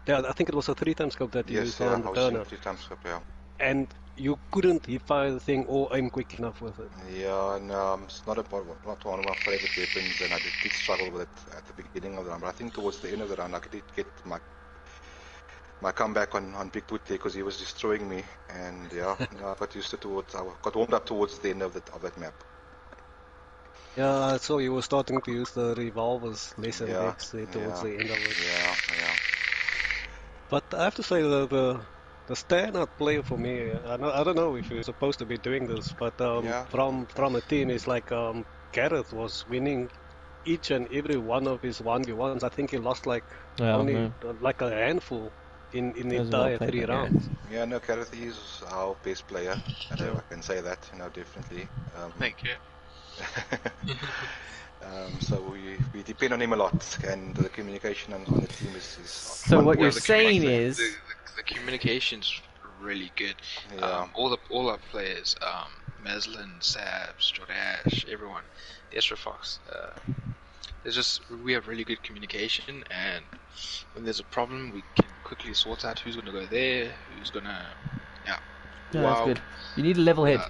yeah, I think it was a 3-time scope that you Yes, used yeah, on I the was using Turner, 3 times scope, yeah. and you couldn't hit fire the thing or aim quick enough with it. Yeah, no, it's not one of my favorite weapons, and I did struggle with it at the beginning of the round. But I think towards the end of the round, I did get my comeback on Big Boot there because he was destroying me, and yeah, I got used to I got warmed up towards the end of that map. Yeah, I saw you were starting to use the revolvers less and Yeah, less towards the end of it. Yeah. But I have to say the standout player for me, I don't know if you're supposed to be doing this, but Yeah. from a team, is like Gareth was winning each and every one of his 1v1s. I think he lost like Well, only no. like a handful in the That was well entire played 3 by Gareth. rounds. Yeah, no, Kareth is our best player. I Yeah. can say that, definitely. Thank you. So we depend on him a lot, and the communication on the team is So on what point. you're the saying communi- is, the communication's really good. Yeah. All our players, Maslin, Sabs, Jordash, everyone, Ezra Fox. We have really good communication, and when there's a problem, we can quickly sort out who's going to go there, who's going to, yeah, that's good. You need a level head.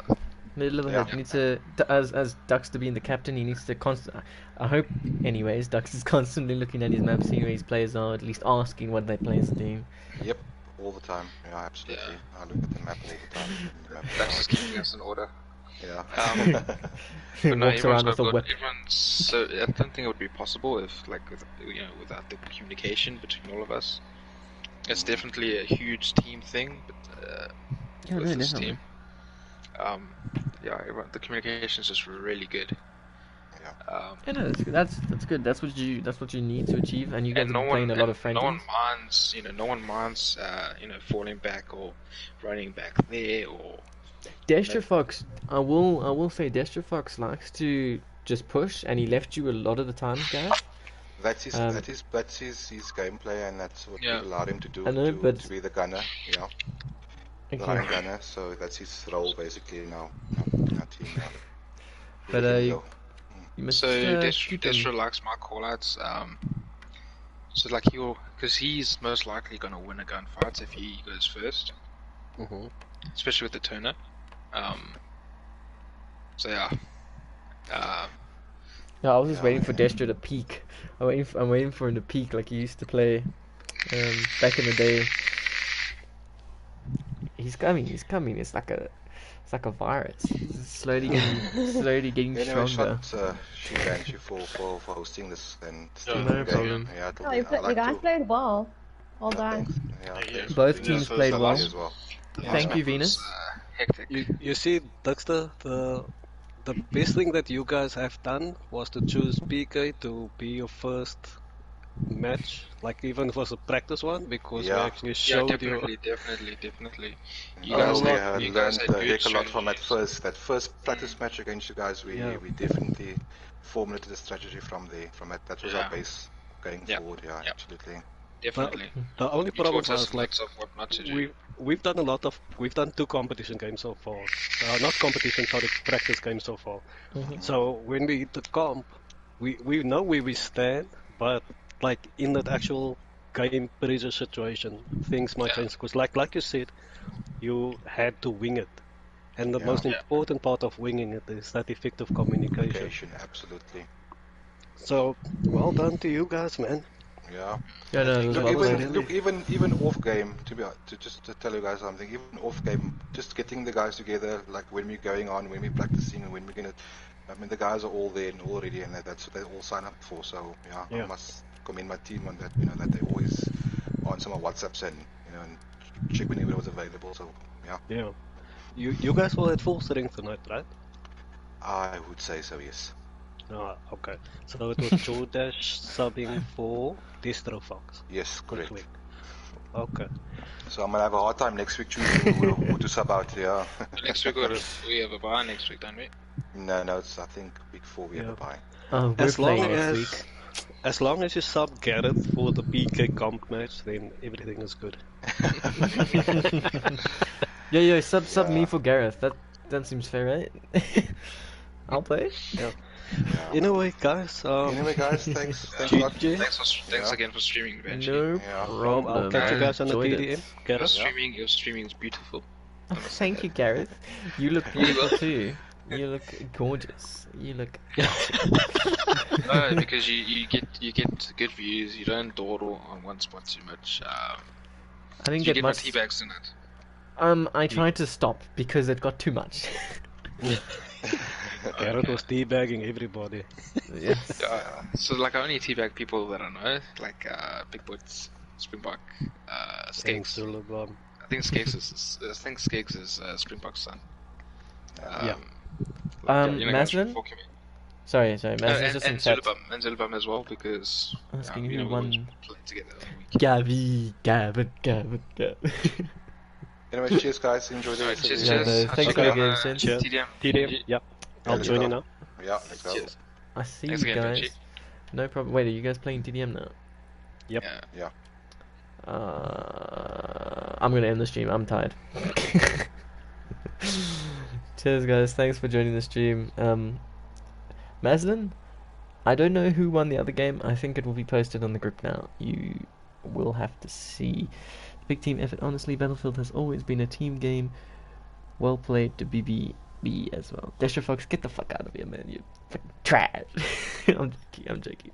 You need a level Yeah. head. You need to, as Dux to being the captain, he needs to I hope, anyways, Dux is constantly looking at his map, seeing where his players are, at least asking what their players are doing. Yep, all the time. Yeah, absolutely. Yeah. I look at the map all the time. The map That's just keeping us in order. yeah. He But no, walks around with a whip. so I don't think it would be possible if, like, without the communication between all of us. It's definitely a huge team thing, but Yeah, with no, this definitely. team, the communication is just really good. Yeah, no, that's good. That's what you need to achieve, and you guys And have been playing a lot of no one friendlies. minds, no one minds, falling back or running back there or. Destra Fox, I will say Destra Fox likes to just push, and he left you a lot of the time, Gareth. That's his Um, that's his gameplay, and that's what Yeah. we've allowed him to do. I know, but- to be the gunner, yeah, the Okay. line gunner. So that's his role basically in our team. Yeah. But Let him you go. must So keep Destro him. likes my callouts. So like because he's most likely gonna win a gunfight if he goes first, Mhm. especially with the turner. So yeah. No, I was just Yeah. waiting for Destro to peak. I'm waiting for him to peak like he used to play back in the day. He's coming. It's like a virus. It's slowly getting Anyway, stronger. shot Shivanshi for hosting this and Yeah, steering no the game. problem. Yeah, Oh, you guys played well. Well done. Thanks. Yeah, thanks. Both for teams the played well. as well. The Thank last you, map was, Venus. hectic. You see, Dexter, the best thing that you guys have done was to choose PK to be your first match, like even if it was a practice one, because we Yeah. actually Yeah, showed you. definitely. You You guys we had learned good a heck a lot from strategies. that first practice match against you guys. Yeah. We definitely formulated the strategy from there. From that was our Yeah. base going Yeah. forward. Yeah, Yeah. absolutely. Definitely. The only You problem taught us was like lots of what not to do. we've done 2 competition games so far. Not competition, sorry, practice games so far. So when we hit the comp, we know where we stand, but like in that actual game pressure situation, things might change. Because like you said, you had to wing it, and the Yeah. most Yeah. important part of winging it is that effective communication. Communication, absolutely. So well done to you guys, man. Yeah. Yeah, no, it was Look, well even played. even off game, just to tell you guys something, even off game, just getting the guys together, like when we're going on, when we're practicing, and when we're gonna, I mean, the guys are all there and already, and that's what they all sign up for. So yeah, I Yeah. must commend my team on that. You know that they always answer my WhatsApps and and check whenever it was available. So yeah, Yeah. You guys were at full strength tonight, right? I would say so. Yes. Okay. So it was Jordash subbing for Destro Fox. Yes, this correct. week. Okay. So I'm gonna have a hard time next week choosing who to sub out. Yeah. Next week we have a bar next week, don't we? No, it's I think week 4 we have a Yeah. bye. We're As long playing next as week. as long as you sub Gareth for the PK comp match, then everything is good. Yeah, sub me Yeah. for Gareth. That seems fair, right? I'll play. Yeah. Anyway, guys. Anyway, guys, thanks a lot. GG. Thanks again for streaming, Banshee. No Yeah. problem. I'll catch you guys on the Enjoyed TDM. it. Gareth. Your streaming is beautiful. Thank you, Gareth. You look beautiful too. You look gorgeous. You look. No, because you get good views. You don't dawdle on one spot too much. I didn't You get get my much. teabags tonight. I tried to stop because it got too much. Gareth was teabagging everybody. Yes. So like I only teabag people that I know, like Big Boots, Springbok, Thanks, Skeggs. Zulabam. I think Skeggs is Springbok's son. Yeah. Maslin? Sorry, Maslin's just in and chat. Zulabam as well because Asking we who always won. play together. on the weekend. Gavin. Anyway, cheers, guys. Enjoy the rest of Cheers, the Yeah, cheers. no, thanks Okay, for the game, Sense. Cheers. TDM. TDM. Yeah. I'll let's join go. you now. Yeah, let's go. Cheers. I see Thanks you again, guys. Benji. No problem. Wait, are you guys playing TDM now? Yep. Yeah. I'm gonna end the stream. I'm tired. Cheers, guys. Thanks for joining the stream. Maslin, I don't know who won the other game. I think it will be posted on the group now. You will have to see. Big team effort. Honestly, Battlefield has always been a team game. Well played to BBB as well. Destra Fox, get the fuck out of here, man. You fucking trash. I'm joking.